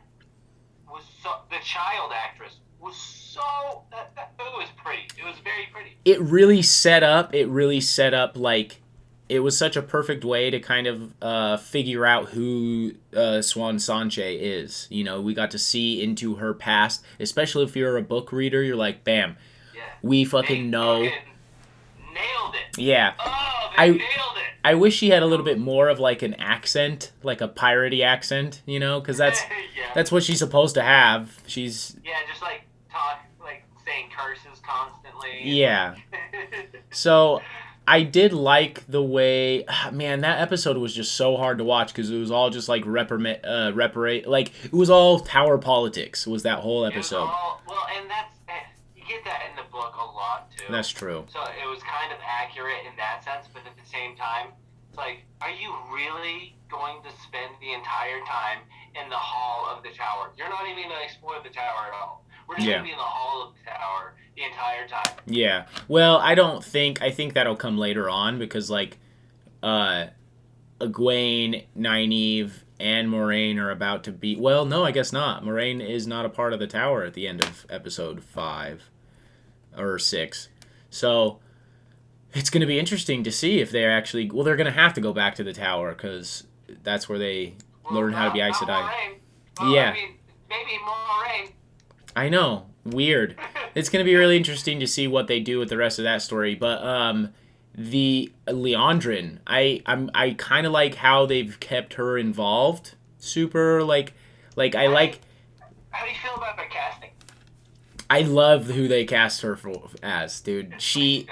Speaker 2: was the child actress was so, it was pretty. It was very pretty.
Speaker 1: It really set up like, it was such a perfect way to kind of figure out who Swan Sanche is. You know, we got to see into her past, especially if you're a book reader. You're like, bam, we fucking know.
Speaker 2: Nailed it.
Speaker 1: Yeah.
Speaker 2: Oh, they nailed it.
Speaker 1: I wish she had a little bit more of like an accent, like a piratey accent, you know, because that's what she's supposed to have. She's
Speaker 2: just like saying curses constantly.
Speaker 1: Yeah. So I did like the way, man, that episode was just so hard to watch because it was all just like like it was all tower politics. Was that whole episode?
Speaker 2: And you get that in the book a lot too.
Speaker 1: That's true.
Speaker 2: So it was kind of accurate in that sense, but at the same time, it's like, are you really going to spend the entire time in the hall of the tower? You're not even going to explore the tower at all. We're just going to be in the hall of the tower the entire time. Yeah.
Speaker 1: Well, I think that'll come later on because, like, Egwene, Nynaeve, and Moraine are about to be... Well, no, I guess not. Moraine is not a part of the tower at the end of episode 5 or 6. So it's going to be interesting to see if they're actually... Well, they're going to have to go back to the tower because that's where they learn how to be Aes Sedai.
Speaker 2: Well, yeah. I mean, maybe Moraine.
Speaker 1: I know. Weird. it's gonna be really interesting to see what they do with the rest of that story. But the Leandrin, I kind of like how they've kept her involved. Super like I like.
Speaker 2: How do you feel about their casting?
Speaker 1: I love who they cast her for, as, dude. It's
Speaker 2: Pretty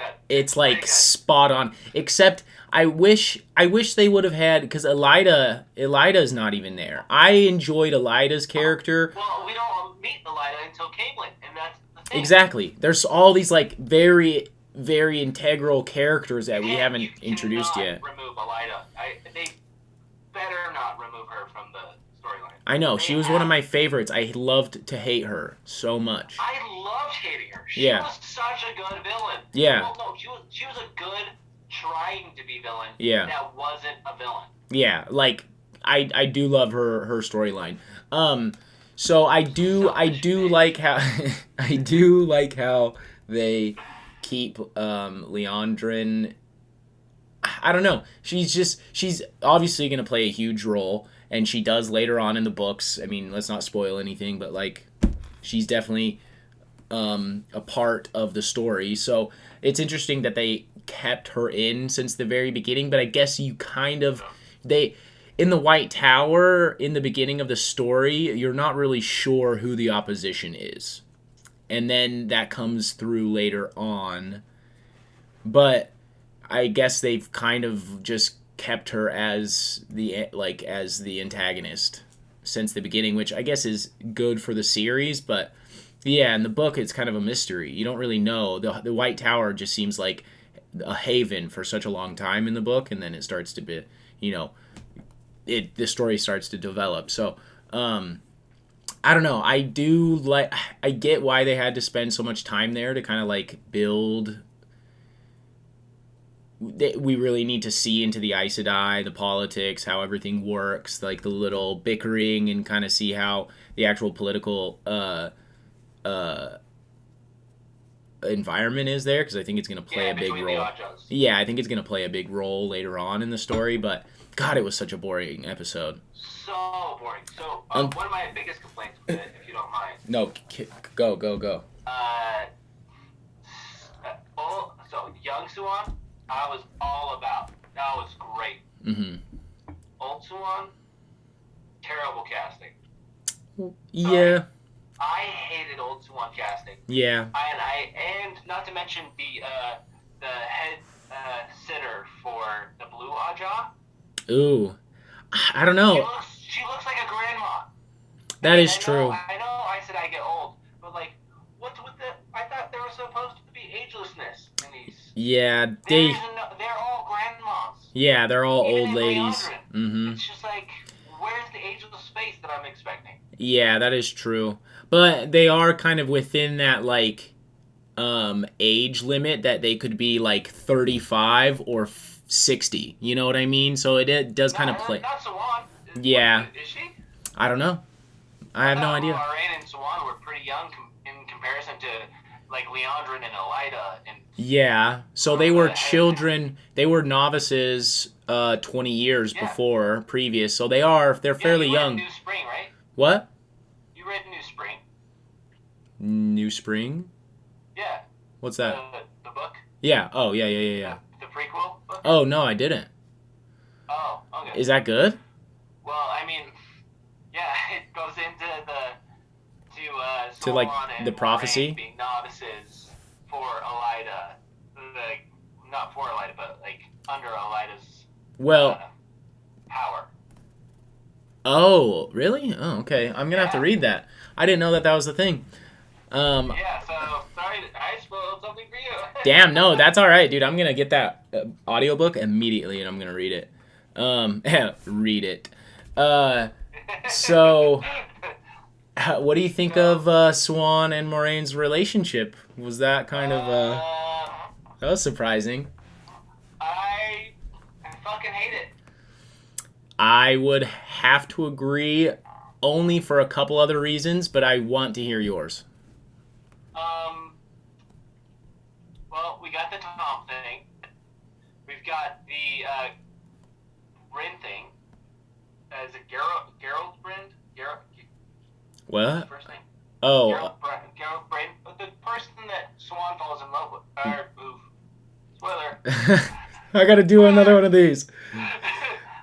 Speaker 1: like
Speaker 2: good.
Speaker 1: spot on. Except I wish they would have had, because Elida's not even there. I enjoyed Elida's character.
Speaker 2: Well, we don't meet Elida until Caitlyn, and that's the thing.
Speaker 1: Exactly. There's all these like very very integral characters that we haven't
Speaker 2: You
Speaker 1: introduced
Speaker 2: cannot
Speaker 1: yet.
Speaker 2: remove Elida. They better not remove her from the storyline.
Speaker 1: I know she
Speaker 2: They
Speaker 1: was one of
Speaker 2: have-
Speaker 1: my favorites. I loved to hate her so much.
Speaker 2: I loved hating her. She
Speaker 1: Yeah.
Speaker 2: was such a good villain.
Speaker 1: Yeah.
Speaker 2: Well, no, she was a good trying to be villain.
Speaker 1: Yeah.
Speaker 2: That wasn't a villain.
Speaker 1: Yeah, like I do love her storyline. So I do like how I do like how they keep Leandrin. I don't know. She's obviously gonna play a huge role, and she does later on in the books. I mean, let's not spoil anything, but like she's definitely a part of the story. So it's interesting that they kept her in since the very beginning. But I guess you kind of they in the White Tower in the beginning of the story, you're not really sure who the opposition is, and then that comes through later on. But I guess they've kind of just kept her as the antagonist since the beginning, which I guess is good for the series. But yeah, in the book, it's kind of a mystery. You don't really know. The White Tower just seems like a haven for such a long time in the book, and then it starts to be, the story starts to develop. So, I don't know. I get why they had to spend so much time there to kind of like build. We really need to see into the Aes Sedai, the politics, how everything works, like the little bickering, and kind of see how the actual political environment is there, because I think it's going to play a big
Speaker 2: between
Speaker 1: role.
Speaker 2: The Oddjaws.
Speaker 1: Yeah, I think it's going to play a big role later on in the story, but God, it was such a boring episode.
Speaker 2: So boring. So one of my biggest complaints with it, if you don't mind.
Speaker 1: No, go.
Speaker 2: So Young Suan, I was all about. That was great.
Speaker 1: Mm-hmm.
Speaker 2: Old Suan, terrible casting.
Speaker 1: Yeah.
Speaker 2: I hated Old Suan casting.
Speaker 1: Yeah.
Speaker 2: And not to mention the head sitter for the Blue Aja.
Speaker 1: Ooh. I don't know.
Speaker 2: She looks like a grandma.
Speaker 1: That is true.
Speaker 2: I know I said I get old, but like, what's with the? I thought there was supposed to be agelessness in these.
Speaker 1: Yeah,
Speaker 2: they're all grandmas.
Speaker 1: Yeah, they're all
Speaker 2: Even
Speaker 1: old
Speaker 2: in
Speaker 1: ladies.
Speaker 2: Leandrin.
Speaker 1: Mm-hmm.
Speaker 2: It's just like, where's the ageless space that I'm expecting?
Speaker 1: Yeah, that is true. But they are kind of within that like age limit that they could be like 35 or 60. You know what I mean? So it does kind of play.
Speaker 2: Not Sawan.
Speaker 1: Yeah.
Speaker 2: Is she?
Speaker 1: I don't know. I have no idea.
Speaker 2: Moiraine and Sawan were pretty young in comparison to like Leandrin and Elida and.
Speaker 1: Yeah. So they were children. They were novices 20 years before previous. So they're fairly young.
Speaker 2: New Spring, right?
Speaker 1: What?
Speaker 2: You read New Spring?
Speaker 1: New Spring?
Speaker 2: Yeah.
Speaker 1: What's that?
Speaker 2: The book?
Speaker 1: Yeah. Oh, yeah.
Speaker 2: The prequel book?
Speaker 1: Oh, no, I didn't.
Speaker 2: Oh, okay.
Speaker 1: Is that good?
Speaker 2: Well, I mean, yeah, it goes into
Speaker 1: To like
Speaker 2: Sauron and
Speaker 1: the prophecy?
Speaker 2: Moiraine being novices for Elida. Like, not for Elida, but like under Elida's power.
Speaker 1: Oh, really? Oh, okay. I'm gonna have to read that. I didn't know that was the thing.
Speaker 2: Yeah, so sorry, I spoiled something for you.
Speaker 1: Damn, no, that's all right, dude. I'm gonna get that audiobook immediately, and I'm gonna read it. Read it. So, what do you think of Swan and Moraine's relationship? Was that kind of that was surprising?
Speaker 2: I fucking hate it.
Speaker 1: I would have to agree, only for a couple other reasons, but I want to hear yours.
Speaker 2: Well, we got the Tom thing. We've got the Bryn thing. Is it Gerald Bryn?
Speaker 1: What?
Speaker 2: First name?
Speaker 1: Oh.
Speaker 2: Gerald Bryn. The person that Swan falls in love with. Oof. Spoiler.
Speaker 1: I gotta do another one of these.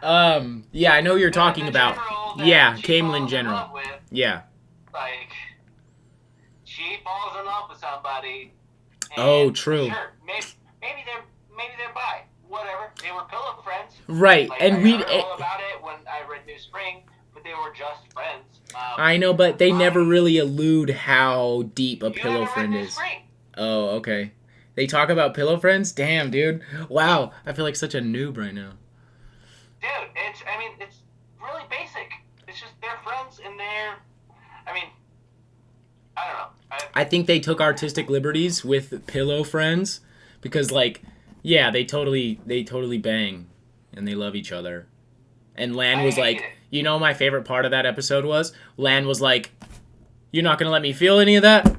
Speaker 1: Yeah, I know you're talking about. Yeah, Camelin General. Yeah.
Speaker 2: Like, she falls in love with somebody.
Speaker 1: Oh, true.
Speaker 2: Sure, maybe they're bi. Whatever. They were pillow friends.
Speaker 1: Right,
Speaker 2: Like,
Speaker 1: and
Speaker 2: I
Speaker 1: we.
Speaker 2: heard all about it when I read New Spring, but they were just friends.
Speaker 1: I know, but they never really allude how deep a pillow friend is.
Speaker 2: Spring.
Speaker 1: Oh, okay. They talk about pillow friends? Damn, dude. Wow, I feel like such a noob right now.
Speaker 2: Dude, it's really basic. It's just they're friends and they're, I don't know.
Speaker 1: I think they took artistic liberties with pillow friends because, like, yeah, they totally bang and they love each other. And Lan was like, you know, my favorite part of that episode was Lan was like, "You're not gonna let me feel any of that?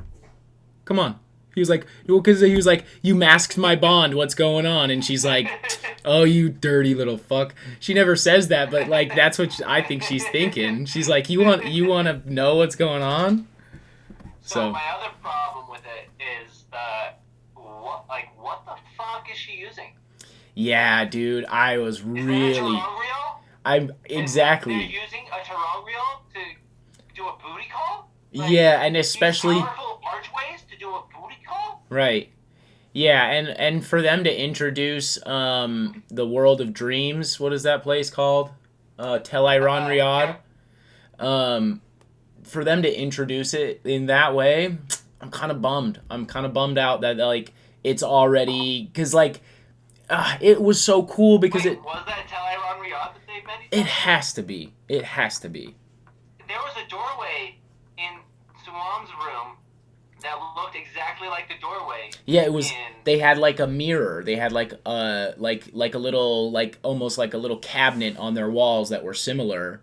Speaker 1: Come on." He was like, because he was like, "You masked my bond. What's going on?" And she's like, "Oh, you dirty little fuck." She never says that, but like that's what I think she's thinking. She's like, "You want to know what's going on?"
Speaker 2: So my other problem with it is what the fuck is she using?
Speaker 1: Yeah, dude, I was really.
Speaker 2: Is that a Tarong reel?
Speaker 1: I'm exactly.
Speaker 2: They're using a Tarong reel to do a booty call. Like,
Speaker 1: yeah, and especially
Speaker 2: powerful archways to do a booty call.
Speaker 1: Right. Yeah, and for them to introduce the World of Dreams, what is that place called? Tel Iran Riyadh. For them to introduce it in that way, I'm kind of bummed. I'm kind of bummed out that like it's already because like it was so cool because
Speaker 2: Wait, was that Tel Iran Riyadh that they mentioned?
Speaker 1: It has to be. It has to be.
Speaker 2: There was a doorway in Suam's room that looked exactly like the doorway.
Speaker 1: Yeah, it was. They had like a mirror. They had like a little almost like a little cabinet on their walls that were similar.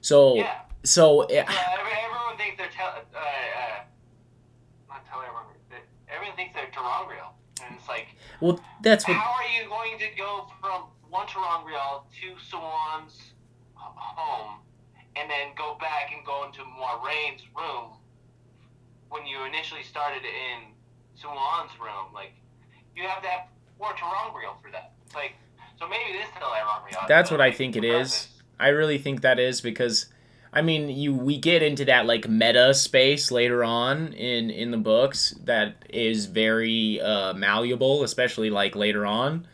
Speaker 1: So
Speaker 2: yeah. Everyone thinks they're not Tel Iran. Everyone thinks they're Tarong Reel, and it's like,
Speaker 1: well, that's what.
Speaker 2: How are you going to go from one Tarong Reel to Suam's home, and then go back and go into Moiraine's room? When you initially started in Suwan's room, like, you have to have more Tarong reel for that. It's like, so maybe it is Tel Iran Riyadh.
Speaker 1: That's what I think it is. I really think that is because, I mean, we get into that, like, meta space later on in the books that is very malleable, especially, like, later on.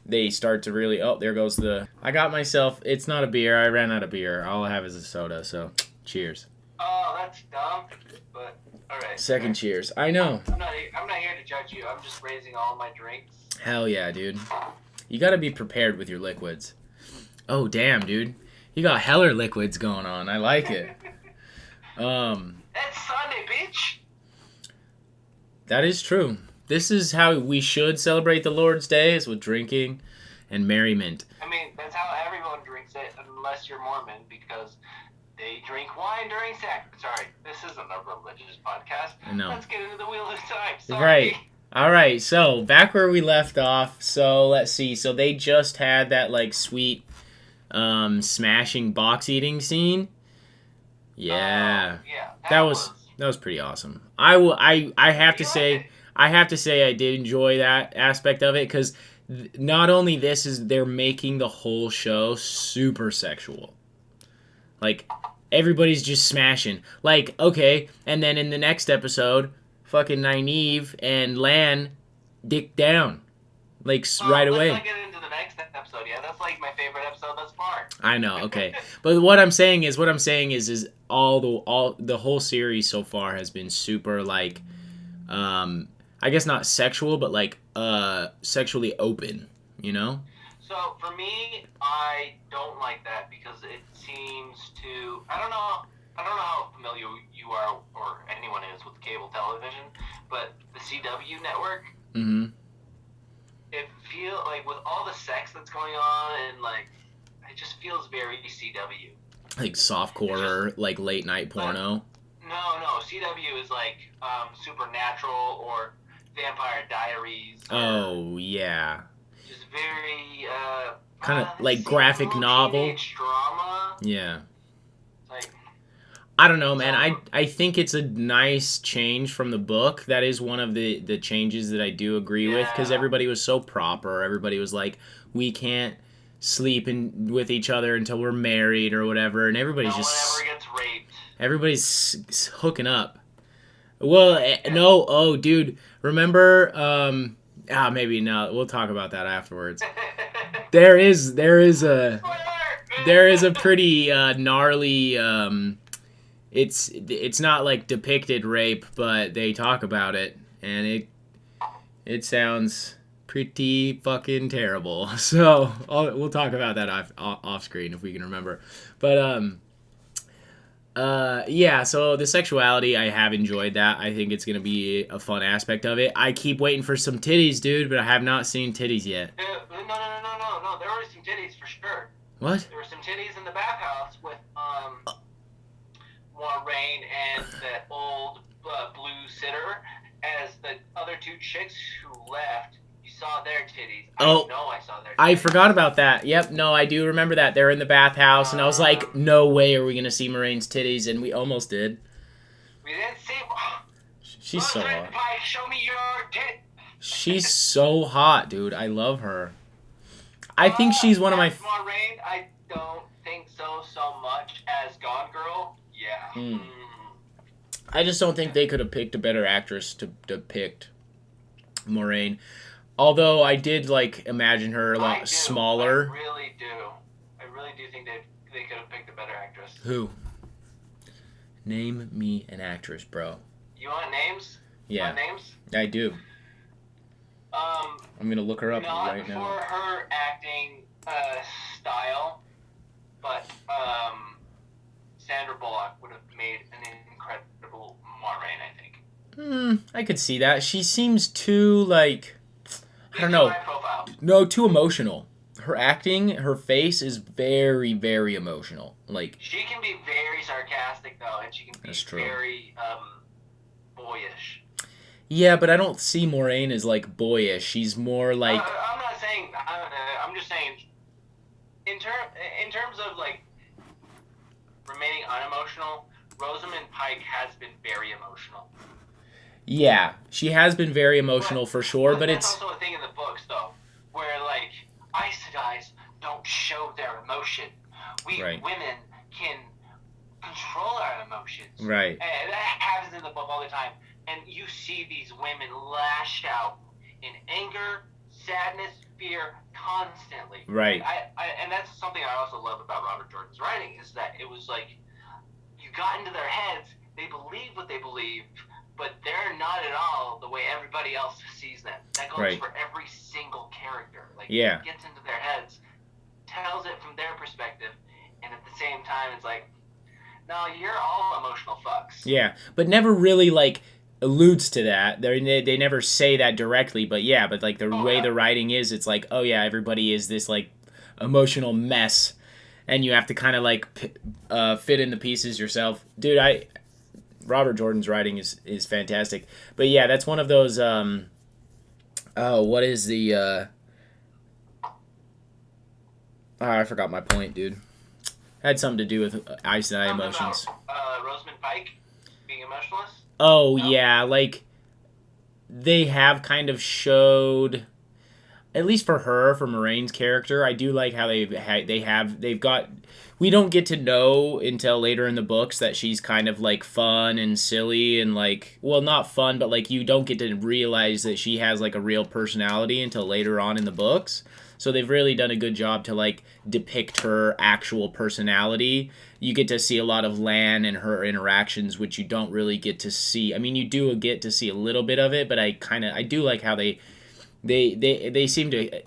Speaker 1: They start to really, oh, there goes I got myself, it's not a beer, I ran out of beer. All I have is a soda, so cheers.
Speaker 2: Oh, that's dumb, but... All right.
Speaker 1: Second cheers. I know.
Speaker 2: I'm not here to judge you. I'm just raising all my drinks.
Speaker 1: Hell yeah, dude. You gotta be prepared with your liquids. Oh, damn, dude. You got heller liquids going on. I like it.
Speaker 2: It's Sunday, bitch.
Speaker 1: That is true. This is how we should celebrate the Lord's Day, is with drinking and merriment.
Speaker 2: I mean, that's how everyone drinks it, unless you're Mormon, because... they drink wine during sex. Sorry, this isn't a religious podcast.
Speaker 1: No.
Speaker 2: Let's get into the wheel of time. Sorry.
Speaker 1: Right. All right. So back where we left off. So let's see. So they just had that like sweet, smashing box eating scene. Yeah.
Speaker 2: Yeah.
Speaker 1: That was pretty awesome. I have to say I did enjoy that aspect of it because not only they're making the whole show super sexual. Like, everybody's just smashing. Like, okay, and then in the next episode, fucking Nynaeve and Lan dick down. Like, right away.
Speaker 2: Let's not get into the next episode. Yeah, that's like my favorite episode thus far.
Speaker 1: I know, okay. But what I'm saying is all the whole series so far has been super, like, I guess not sexual, but, like, sexually open, you know?
Speaker 2: So, for me, I don't like that because it seems to... I don't know how familiar you are or anyone is with cable television, but the CW network, it feels like with all the sex that's going on and, like, it just feels very CW.
Speaker 1: Like softcore, like late night porno?
Speaker 2: No. CW is like Supernatural or Vampire Diaries.
Speaker 1: Oh, yeah.
Speaker 2: Just very
Speaker 1: kind of like graphic novel
Speaker 2: drama.
Speaker 1: Yeah.
Speaker 2: Like,
Speaker 1: I don't know, man. I think it's a nice change from the book. That is one of the changes that I do agree with, because everybody was so proper. Everybody was like, we can't sleep with each other until we're married or whatever, and everybody's
Speaker 2: no
Speaker 1: just
Speaker 2: one ever gets raped.
Speaker 1: Everybody's hooking up. Well, no, oh, dude, remember? Maybe no. We'll talk about that afterwards. There is a pretty gnarly. It's not like depicted rape, but they talk about it, and it sounds pretty fucking terrible. So we'll talk about that off screen if we can remember. But yeah, so the sexuality, I have enjoyed that. I think it's gonna be a fun aspect of it. I keep waiting for some titties, dude, but I have not seen titties yet.
Speaker 2: No. There were some titties for sure.
Speaker 1: What?
Speaker 2: There were some titties in the bathhouse with Moiraine and that old blue sitter as the other two chicks who left. You saw their titties. I know I saw their titties.
Speaker 1: I forgot about that. Yep, no, I do remember that. They're in the bathhouse, and I was like, no way are we going to see Moraine's titties, and we almost did.
Speaker 2: We didn't see...
Speaker 1: She's so hot.
Speaker 2: Pike, show me your tit.
Speaker 1: She's so hot, dude. I love her. I think she's one of my...
Speaker 2: Moiraine, I don't think so much as Gone Girl. Yeah.
Speaker 1: I just don't think they could have picked a better actress to depict Moiraine. Although I did imagine her a lot smaller.
Speaker 2: I really do think they could have picked a better actress.
Speaker 1: Who? Name me an actress, bro.
Speaker 2: You want names?
Speaker 1: Yeah.
Speaker 2: Want names?
Speaker 1: I do. I'm gonna look her up right now.
Speaker 2: Not for her acting style, but Sandra Bullock would have made an incredible Moiraine, I think.
Speaker 1: I could see that. She seems too I don't know. No, too emotional. Her acting, her face is very, very emotional.
Speaker 2: She can be very sarcastic though, and she can be very boyish.
Speaker 1: Yeah, but I don't see Moiraine as boyish. She's more
Speaker 2: I'm not saying. I'm just saying. In terms of remaining unemotional, Rosamund Pike has been very emotional.
Speaker 1: Yeah, she has been very emotional for sure, but it's
Speaker 2: also a thing in the books though, where Aes Sedais don't show their emotion. We women can control our emotions.
Speaker 1: Right.
Speaker 2: And that happens in the book all the time. And you see these women lash out in anger, sadness, fear, constantly.
Speaker 1: Right.
Speaker 2: And that's something I also love about Robert Jordan's writing, is that it was you got into their heads, they believe what they believe, but they're not at all the way everybody else sees them. That goes for every single character. It gets into their heads, tells it from their perspective, and at the same time it's no, you're all emotional fucks. Yeah,
Speaker 1: but never really alludes to that. They never say that directly, but the way the writing is, it's oh yeah, everybody is this emotional mess, and you have to kind of fit in the pieces yourself. Dude, Robert Jordan's writing is fantastic. But yeah, that's one of those what is the I forgot my point, dude. Had something to do with Aes Sedai emotions.
Speaker 2: Rosamund Pike being emotionless?
Speaker 1: Oh, no? Yeah, they have kind of showed, at least for her, for Moraine's character, I do like how they've got, we don't get to know until later in the books that she's kind of fun and silly and well, not fun, but you don't get to realize that she has a real personality until later on in the books. So they've really done a good job to depict her actual personality. You get to see a lot of Lan and her interactions, which you don't really get to see. I mean, you do get to see a little bit of it, but I do like how they seem to.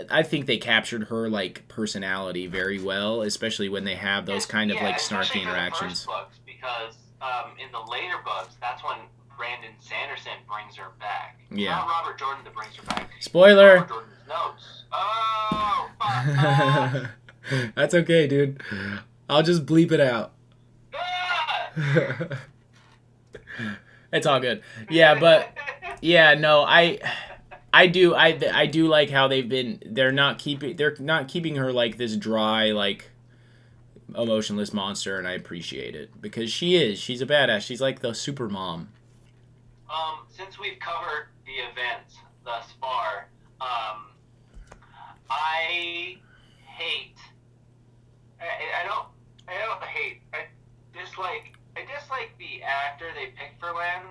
Speaker 1: I think they captured her personality very well, especially when they have those kind of snarky interactions.
Speaker 2: The first books, because in the later books, that's when Brandon Sanderson brings her back.
Speaker 1: Yeah.
Speaker 2: Not Robert Jordan that brings her back.
Speaker 1: Spoiler.
Speaker 2: Robert Jordan's notes. Oh, fuck.
Speaker 1: That's okay, dude. I'll just bleep it out. It's all good. Yeah, but yeah, no, I do like how they're not keeping her this dry emotionless monster, and I appreciate it because she's a badass. She's like the super mom.
Speaker 2: Since we've covered the events thus far, I hate. I don't. I don't hate. I dislike the actor they picked for Lan,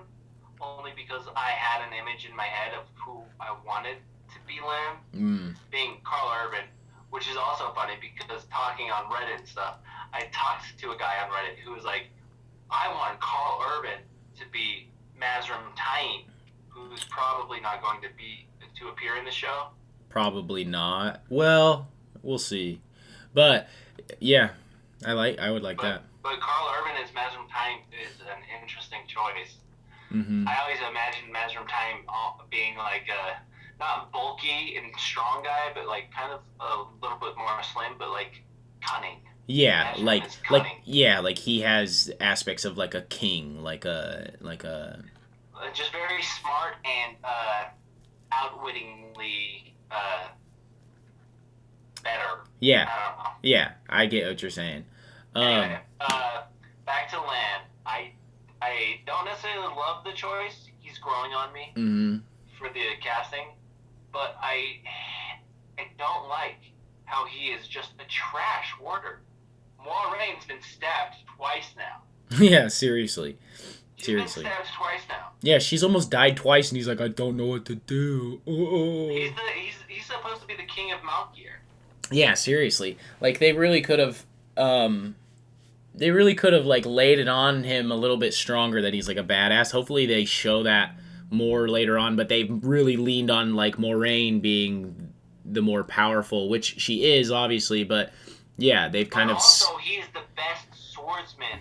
Speaker 2: only because I had an image in my head of who I wanted to be Lan, being Carl Urban, which is also funny because talking on Reddit and stuff, I talked to a guy on Reddit who was like, I want Carl Urban to be Mazrim Taim, who's probably not going to appear in the show.
Speaker 1: Probably not. Well, we'll see. But yeah, I would like that.
Speaker 2: But Carl Urban as Mazrim Taim is an interesting choice.
Speaker 1: Mm-hmm.
Speaker 2: I always imagined Mazrim Taim being like a not bulky and strong guy, but like kind of a little bit more slim, but like cunning.
Speaker 1: Yeah, like he has aspects of like a king, like a
Speaker 2: just very smart and outwittingly better.
Speaker 1: Yeah.
Speaker 2: I don't know.
Speaker 1: Yeah, I get what you're saying.
Speaker 2: Anyway, back to Lan. I don't necessarily love the choice. He's growing on me for the casting, but I don't like how he is just a trash warder. Moiraine's been stabbed twice now.
Speaker 1: Yeah, seriously.
Speaker 2: She's been stabbed twice now.
Speaker 1: Yeah, she's almost died twice, and he's like, I don't know what to do. Oh.
Speaker 2: He's supposed to be the king of Mount Gear.
Speaker 1: Yeah, seriously. Like they really could have like laid it on him a little bit stronger that he's like a badass. Hopefully they show that more later on, but they've really leaned on like Moiraine being the more powerful, which she is obviously, but yeah, they've kind of
Speaker 2: also he's the best swordsman.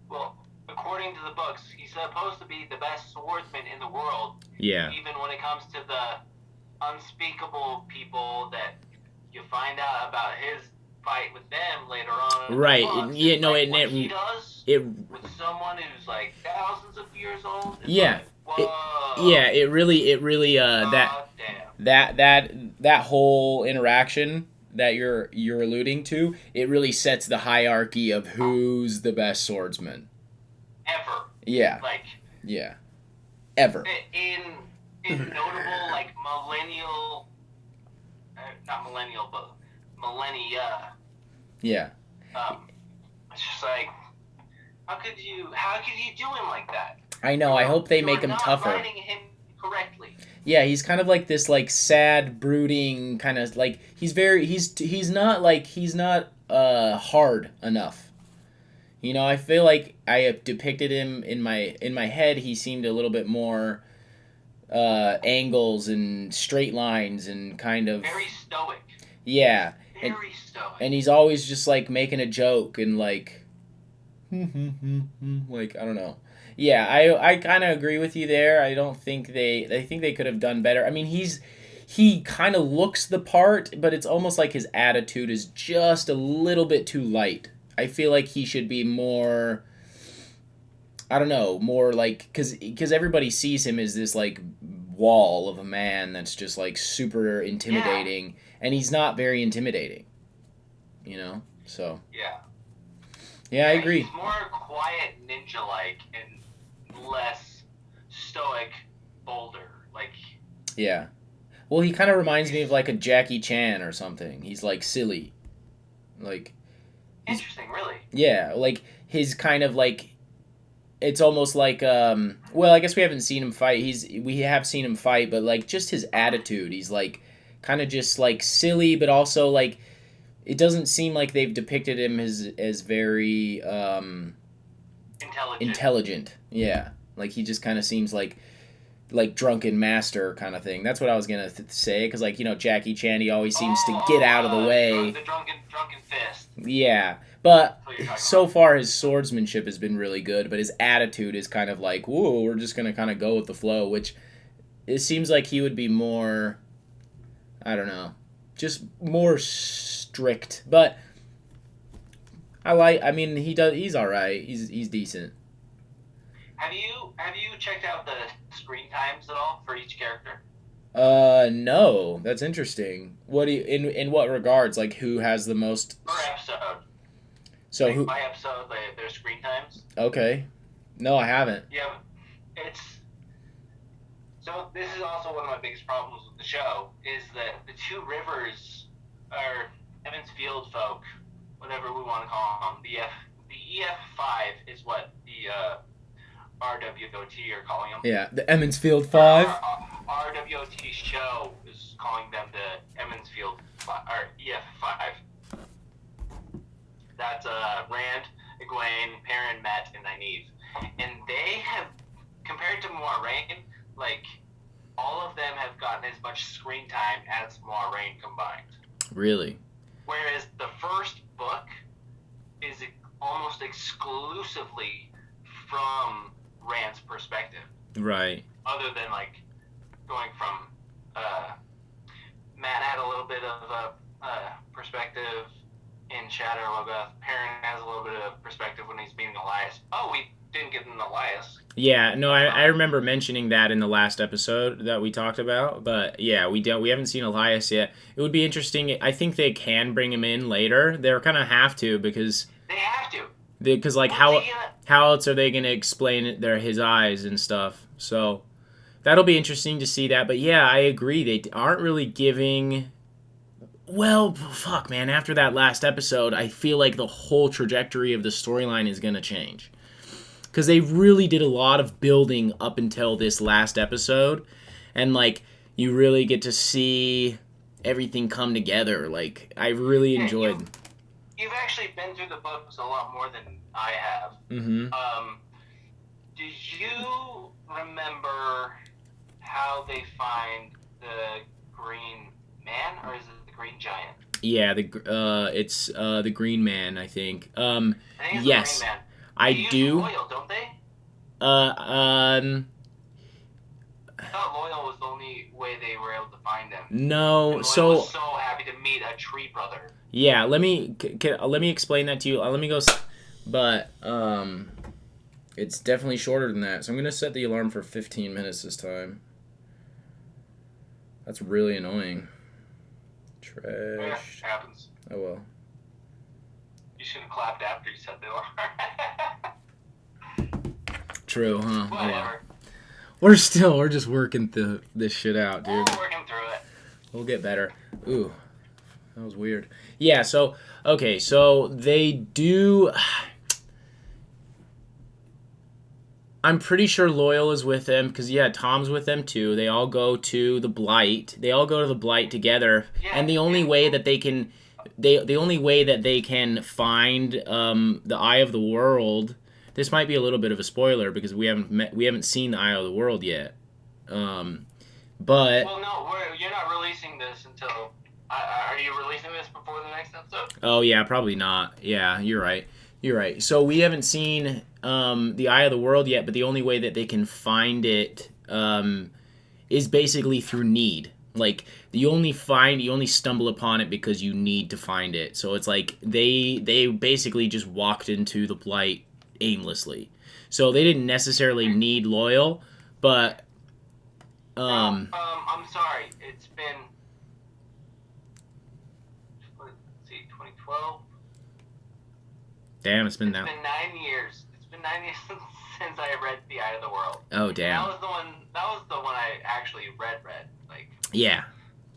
Speaker 2: Well, according to the books, he's supposed to be the best swordsman in the world.
Speaker 1: Yeah.
Speaker 2: Even when it comes to the unspeakable people that you find out about his fight with them later on.
Speaker 1: Right. Yeah. No.
Speaker 2: Like what he does with someone who's like thousands of years old.
Speaker 1: Yeah.
Speaker 2: Like,
Speaker 1: It really. That whole interaction that you're alluding to, it really sets the hierarchy of who's the best swordsman.
Speaker 2: Ever.
Speaker 1: Yeah.
Speaker 2: Like.
Speaker 1: Yeah. Ever.
Speaker 2: In notable like millennial. Not millennial, but millennia.
Speaker 1: Yeah.
Speaker 2: It's just like, how could you do him like that?
Speaker 1: I know. I hope they make him tougher.
Speaker 2: You're not writing him correctly.
Speaker 1: Yeah, he's kind of like this, like sad, brooding kind of like he's not hard enough. You know, I feel like I have depicted him in my head. He seemed a little bit more angles and straight lines and kind of
Speaker 2: very stoic.
Speaker 1: Yeah.
Speaker 2: Very stoic.
Speaker 1: And he's always just like making a joke and like like I don't know. Yeah, I kind of agree with you there. I think they could have done better. I mean, he kind of looks the part, but it's almost like his attitude is just a little bit too light. I feel like he should be more, I don't know, more like cuz everybody sees him as this like wall of a man that's just like super intimidating, and he's not very intimidating. You know? So. Yeah, I agree.
Speaker 2: He's more quiet, ninja-like, and less stoic, bolder. Like.
Speaker 1: Yeah. Well, he kind of reminds me of like a Jackie Chan or something. He's like silly. Like.
Speaker 2: Interesting, really.
Speaker 1: Yeah, like his kind of like. It's almost like well, I guess we haven't seen him fight. We have seen him fight, but like just his attitude. He's like kind of just like silly, but also like. It doesn't seem like they've depicted him as very intelligent. Yeah, like he just kind of seems like drunken master kind of thing. That's what I was gonna say, because like Jackie Chan, he always seems to get out of the way.
Speaker 2: The drunken fist.
Speaker 1: Yeah, but so far his swordsmanship has been really good, but his attitude is kind of like, whoa, we're just gonna kind of go with the flow, which it seems like he would be more. I don't know. Just more strict, but I mean, he's all right. He's decent.
Speaker 2: Have you checked out the screen times at all for each character?
Speaker 1: No. That's interesting. What do you in what regards? Like who has the most
Speaker 2: per episode?
Speaker 1: So
Speaker 2: Like
Speaker 1: who?
Speaker 2: by episode, like their screen times.
Speaker 1: Okay. No, I haven't.
Speaker 2: Yeah, it's so. This is also one of my biggest problems with the show is that the two rivers are Evans Field folk, whatever we want to call them. The EF5 is what the RWOT are calling them.
Speaker 1: Yeah, the Emmonsfield
Speaker 2: Or
Speaker 1: Five.
Speaker 2: RWOT show is calling them the Emmonsfield or EF5. That's Rand, Egwene, Perrin, Met, and Nynaeve. And they have, compared to Moiraine, like, all of them have gotten as much screen time as Moiraine combined.
Speaker 1: Really?
Speaker 2: Whereas the first book is almost exclusively from Rand's perspective.
Speaker 1: Right.
Speaker 2: Other than, like, going from, Matt had a little bit of a perspective in Shatter Logoth. Perrin has a little bit of perspective when he's meeting Elias. Oh, we didn't get an Elias.
Speaker 1: Yeah, no, I remember mentioning that in the last episode that we talked about, but yeah, we haven't seen Elias yet. It would be interesting. I think they can bring him in later. They're kind of have to because
Speaker 2: they have to.
Speaker 1: Because like how else are they gonna explain his eyes and stuff? So that'll be interesting to see that. But yeah, I agree. They aren't really giving. Well, fuck, man. After that last episode, I feel like the whole trajectory of the storyline is gonna change. Because they really did a lot of building up until this last episode. And, like, you really get to see everything come together. Like, I really enjoyed...
Speaker 2: You've actually been through the books a lot more than I have.
Speaker 1: Mm-hmm.
Speaker 2: Do you remember how they find the Green Man, or is it the Green Giant?
Speaker 1: Yeah, it's the Green Man, I think.
Speaker 2: I think it's
Speaker 1: yes.
Speaker 2: the Green Man.
Speaker 1: I
Speaker 2: They
Speaker 1: do.
Speaker 2: use Loyal, don't they? I thought Loyal was the only way they were able to find him.
Speaker 1: No,
Speaker 2: and Loyal was so happy to meet a tree brother.
Speaker 1: Yeah, let me explain that to you. Let me go, but it's definitely shorter than that. So I'm gonna set the alarm for 15 minutes this time. That's really annoying. Trash.
Speaker 2: Yeah, happens.
Speaker 1: Oh well.
Speaker 2: You shouldn't have clapped after you set the alarm.
Speaker 1: True, huh?
Speaker 2: Whatever.
Speaker 1: We're just working this shit out, dude.
Speaker 2: We're working through it.
Speaker 1: We'll get better. Ooh, that was weird. Yeah, so, okay, so they do... I'm pretty sure Loyal is with them, because, yeah, Tom's with them, too. They all go to the Blight. They all go to the Blight together, and the only way that they can... The only way that they can find the Eye of the World... This might be a little bit of a spoiler, because we haven't seen the Eye of the World yet. But...
Speaker 2: Well, no, you're not releasing this until... are you releasing this before the next episode?
Speaker 1: Oh, yeah, probably not. Yeah, you're right. You're right. So we haven't seen the Eye of the World yet, but the only way that they can find it is basically through need. Like, you only stumble upon it because you need to find it. So it's like they basically just walked into the Blight aimlessly. So they didn't necessarily need Loyal, but...
Speaker 2: I'm sorry. It's been... Let's see, 2012?
Speaker 1: Damn, it's been
Speaker 2: 9 years. It's been 9 years since I read The Eye of the World.
Speaker 1: Oh, damn.
Speaker 2: That was the one I actually read. Like...
Speaker 1: Yeah,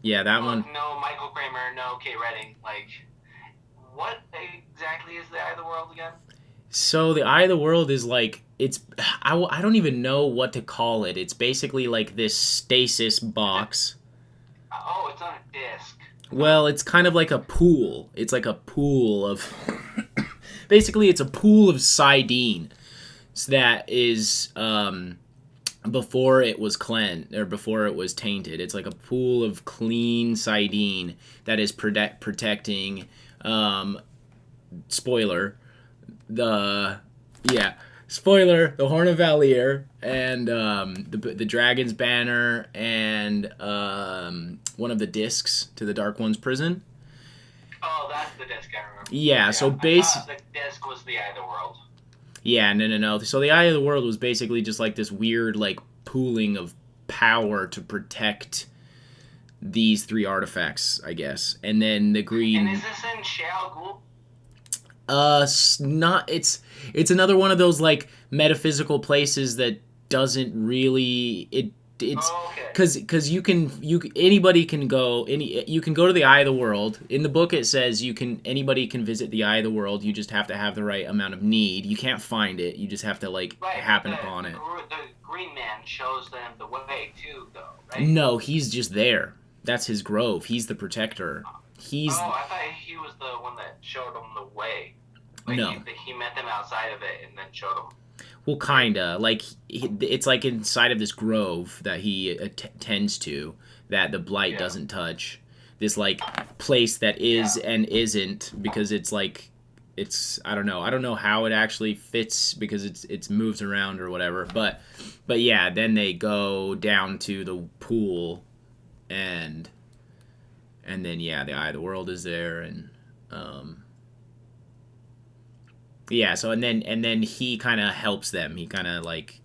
Speaker 1: that one.
Speaker 2: No Michael Kramer, no Kate Redding. Like, what exactly is The Eye of the World again?
Speaker 1: So the Eye of the World is like, I don't even know what to call it. It's basically like this stasis box.
Speaker 2: Oh, it's on a disc.
Speaker 1: Well, it's kind of like a pool. It's like a pool of... basically, it's a pool of Sidene that is... before it was cleansed, or before it was tainted. It's like a pool of clean Sidene that is protecting, spoiler, the Horn of Valier, and the Dragon's Banner, and one of the discs to the Dark One's prison.
Speaker 2: Oh, that's the disc I remember.
Speaker 1: Yeah, so basically...
Speaker 2: the disc was the Eye of the World.
Speaker 1: Yeah, no. So the Eye of the World was basically just like this weird, like, pooling of power to protect these three artifacts, I guess. And then the green...
Speaker 2: And is this in Shao Ghul?
Speaker 1: Not. It's another one of those like metaphysical places that doesn't really it's
Speaker 2: Oh, okay.
Speaker 1: because anybody can go you can go to the eye of the world. In the book it says anybody can visit the eye of the world. You just have to have the right amount of need. You can't find it. You just have to like
Speaker 2: Right, but
Speaker 1: happen upon it.
Speaker 2: the Green Man shows them the way too, though, right?
Speaker 1: No, he's just there. That's his grove. He's the protector. He's
Speaker 2: Oh, I thought he was the one that showed them the way. Like
Speaker 1: no.
Speaker 2: he met them outside of it and then showed them.
Speaker 1: Well, kinda like it's like inside of this grove that he tends to that the blight
Speaker 2: Yeah.
Speaker 1: doesn't touch. This like place that is and isn't because it's like I don't know. I don't know how it actually fits because it's moves around or whatever. But yeah, then they go down to the pool and then yeah, the eye of the world is there and yeah, so and then he kind of helps them. He kind of like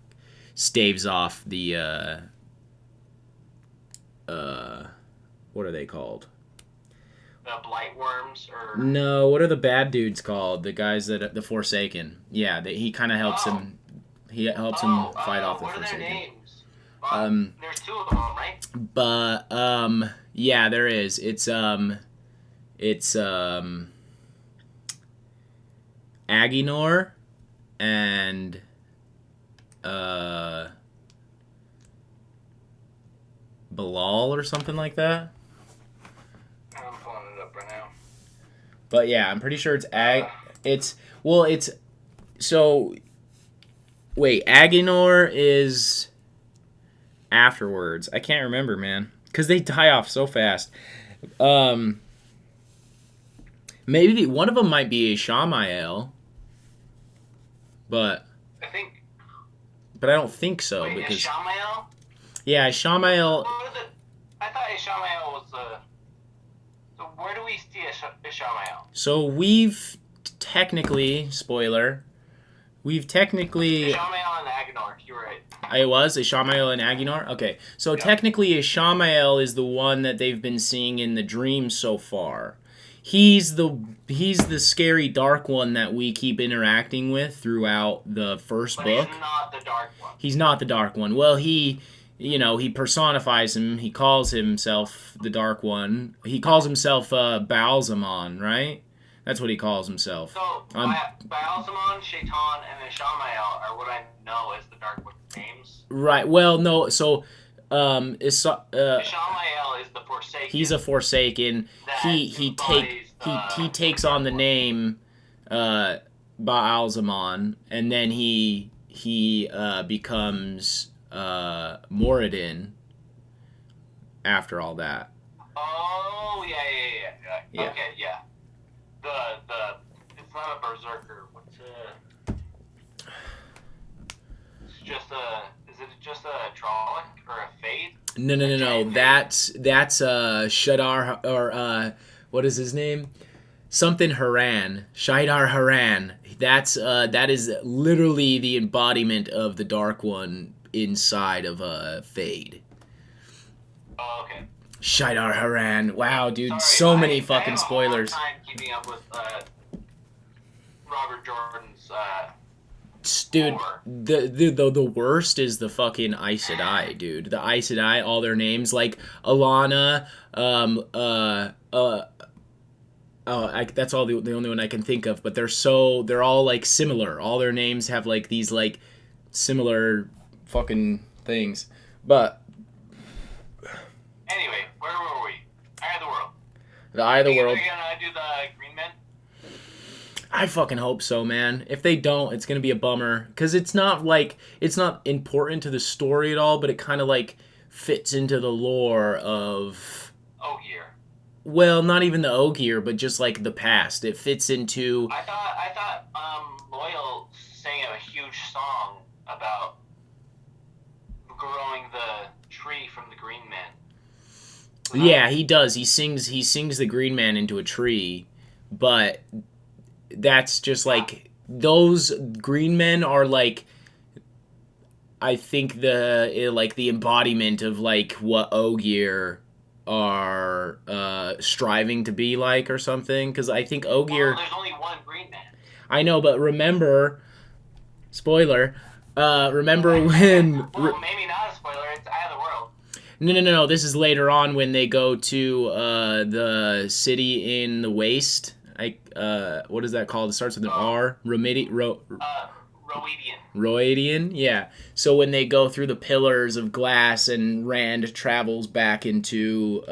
Speaker 1: staves off the what are they called?
Speaker 2: The blight worms, or
Speaker 1: No, what are the bad dudes called? The guys that the Forsaken. Yeah, he kind of helps him. He helps him fight off the
Speaker 2: what are their
Speaker 1: Forsaken.
Speaker 2: names? There's two of them, right?
Speaker 1: But yeah, there is. It's Aginor and Bilal or something like that.
Speaker 2: I'm pulling it up right now.
Speaker 1: But yeah, I'm pretty sure it's so wait, Aginor is afterwards. I can't remember, man, cuz they die off so fast. Maybe one of them might be a Shamael, but
Speaker 2: I think.
Speaker 1: I don't think so
Speaker 2: Wait,
Speaker 1: because
Speaker 2: Ishamael?
Speaker 1: yeah, Shamael.
Speaker 2: What is it? I thought Ishamael was the. So where do we see Ishamael?
Speaker 1: So we've technically, spoiler, we've technically.
Speaker 2: Ishamael and Agnor. You're right.
Speaker 1: It was a Shamael and Aginor. Okay, so technically, a Shamael is the one that they've been seeing in the dreams so far. He's the scary dark one that we keep interacting with throughout the first book.
Speaker 2: He's not the dark one.
Speaker 1: He's not the dark one. Well, he personifies him. He calls himself the dark one. He calls himself Baalzamon, right? That's what he calls himself.
Speaker 2: So Baalzamon, Shaitan, and Ishamael are what I know as the dark one's names.
Speaker 1: Right. Well, no. So
Speaker 2: Ishamael is the Forsaken.
Speaker 1: he's a Forsaken. He takes on the name Baalzamon, and then he becomes Moradin after all that.
Speaker 2: Oh yeah. Okay, yeah. The it's not a berserker. What's It's just a. Is it just a Trolloc or a Fade?
Speaker 1: No. That's Shadar or what is his name? Something Haran. Shaidar Haran. That is literally the embodiment of the Dark One inside of Fade.
Speaker 2: Oh, okay.
Speaker 1: Shaidar Haran. Wow, dude,
Speaker 2: Sorry,
Speaker 1: so many fucking
Speaker 2: I have
Speaker 1: spoilers.
Speaker 2: A hard time keeping up with Robert Jordan's.
Speaker 1: Dude, the worst is the fucking Aes Sedai, dude. The Aes Sedai, all their names like Alana, that's all the only one I can think of. But they're all like similar. All their names have like these like similar fucking things. But
Speaker 2: anyway, where were we? Eye of the World.
Speaker 1: the Eye of the World.
Speaker 2: Are you gonna do the Green Men?
Speaker 1: I fucking hope so, man. If they don't, it's gonna be a bummer because it's not important to the story at all, but it kind of like fits into the lore of.
Speaker 2: Ogier.
Speaker 1: Well, not even the Ogier, but just like the past. It fits into.
Speaker 2: I thought Loyal sang a huge song about growing the tree from the Green Man.
Speaker 1: Yeah, he does. He sings the Green Man into a tree, but that's just like those Green Men are like I think the embodiment of like what Ogier are striving to be like or something because I think Ogier.
Speaker 2: Well, there's only one Green Man.
Speaker 1: I know, but remember, spoiler. Remember when?
Speaker 2: Well, maybe not a spoiler. It's Eye of the World.
Speaker 1: No. This is later on when they go to the city in the waste. What is that called? It starts with an R.
Speaker 2: Roedian.
Speaker 1: Roedian, yeah. So when they go through the pillars of glass and Rand travels back into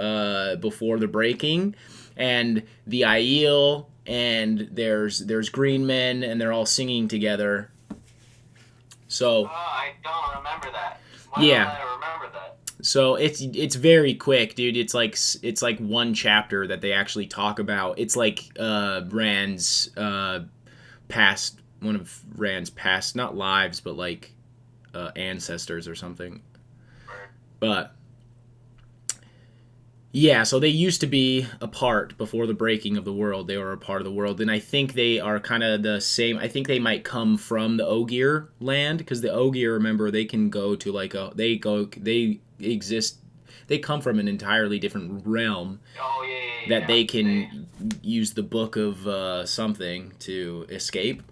Speaker 1: before the breaking, and the Aiel and there's green men and they're all singing together. So
Speaker 2: I don't remember that. Why
Speaker 1: yeah.
Speaker 2: don't I remember that?
Speaker 1: So it's very quick, dude. It's like one chapter that they actually talk about. It's like Rand's past, one of Rand's past, not lives, but like ancestors or something. But yeah, so they used to be apart before the breaking of the world. They were a part of the world, and I think they are kind of the same. I think they might come from the Ogier land, because the Ogier, remember, they can go to like they exist. They come from an entirely different realm.
Speaker 2: Oh yeah.
Speaker 1: That they can use the book of something to escape.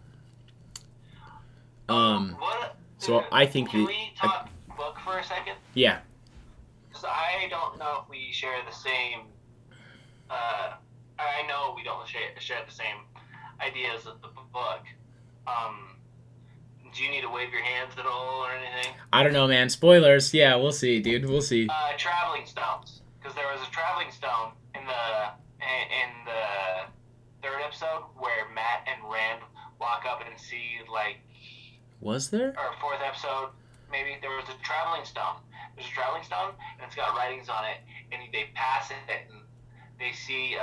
Speaker 1: So I think
Speaker 2: can we talk book for a second?
Speaker 1: Yeah.
Speaker 2: Because I don't know if we share the same. I know we don't share the same ideas of the book. Do you need to wave your hands at all or anything?
Speaker 1: I don't know, man. Spoilers. Yeah, we'll see, dude. We'll see.
Speaker 2: Traveling stones, because there was a traveling stone in the third episode where Matt and Rand walk up and see like.
Speaker 1: Was there?
Speaker 2: Or fourth episode, maybe there was a traveling stone. There's a traveling stone, and it's got writings on it, and they pass it, and they see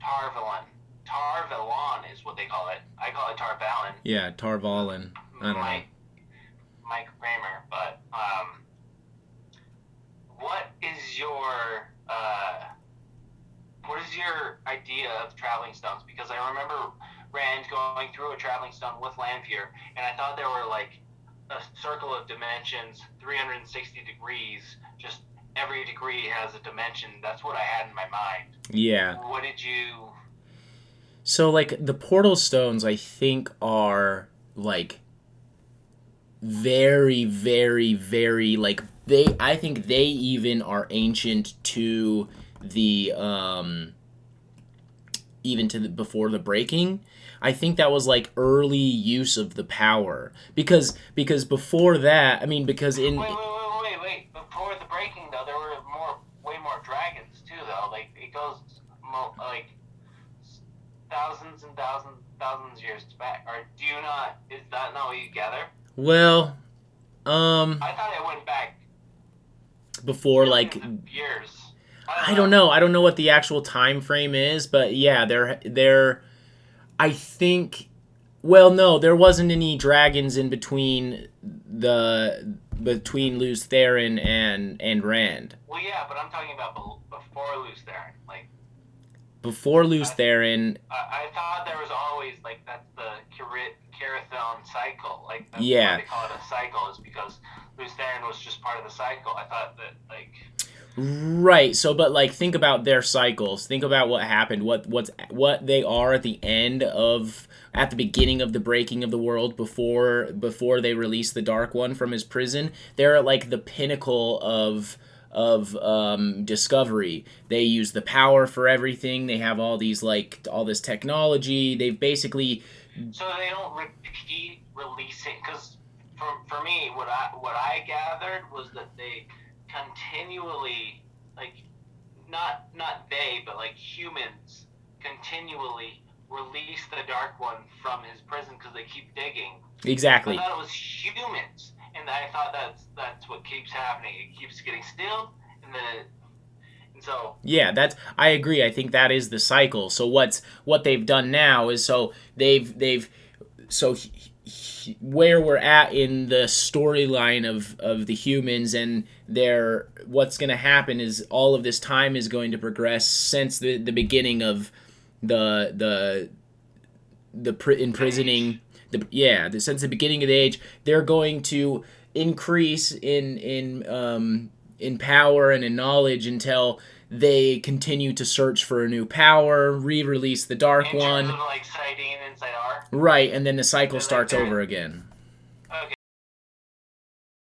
Speaker 2: Tar-Valon. Tar-Valon is what they call it. I call it Tar-Valon.
Speaker 1: Yeah, Tar-Valon. I don't know.
Speaker 2: Mike Kramer, but what is your idea of traveling stones? Because I remember Rand going through a traveling stone with Lanfear, and I thought there were like a circle of dimensions, 360 degrees, just every degree has a dimension. That's what I had in my mind.
Speaker 1: Yeah.
Speaker 2: What did you...
Speaker 1: So, like, the portal stones, I think, are, like, very, very, very, like, I think they even are ancient to the, before the breaking. I think that was like early use of the power, because before that, I mean, because in
Speaker 2: wait. Before the breaking, though, there were way more dragons too, though. Like it goes like thousands and thousands of years back. Or do you not? Is that not what you gather?
Speaker 1: Well,
Speaker 2: I thought it went back
Speaker 1: before like
Speaker 2: years.
Speaker 1: I don't know. I don't know what the actual time frame is, but yeah, they're. I think, well, no, there wasn't any dragons in between Lews Therin and Rand.
Speaker 2: Well, yeah, but I'm talking about before Lews Therin, like.
Speaker 1: Before Lews Therin.
Speaker 2: I thought there was always like that's the Carathon cycle, like that's
Speaker 1: yeah.
Speaker 2: why they call it a cycle is because Lews Therin was just part of the cycle. I thought that like.
Speaker 1: Right. So, but like, think about their cycles. Think about what happened. What they are at the beginning of the breaking of the world before they release the Dark One from his prison. They're at like the pinnacle of discovery. They use the power for everything. They have all this technology. They've basically.
Speaker 2: So they don't repeat releasing, because for me, what I gathered was that they continually, like, not they, but like humans continually release the Dark One from his prison because they keep digging.
Speaker 1: Exactly.
Speaker 2: I thought it was humans, and I thought that's what keeps happening. It keeps getting stilled, and then so. Yeah,
Speaker 1: I agree. I think that is the cycle. So what they've done now is where we're at in the storyline of the humans and what's going to happen is all of this time is going to progress since the beginning of the imprisoning since the beginning of the age. They're going to increase in power and in knowledge until they continue to search for a new power, re-release the Dark One.
Speaker 2: In terms of like sighting and inside R.
Speaker 1: Right, and then the cycle
Speaker 2: They're, like,
Speaker 1: starts
Speaker 2: they're,
Speaker 1: over again.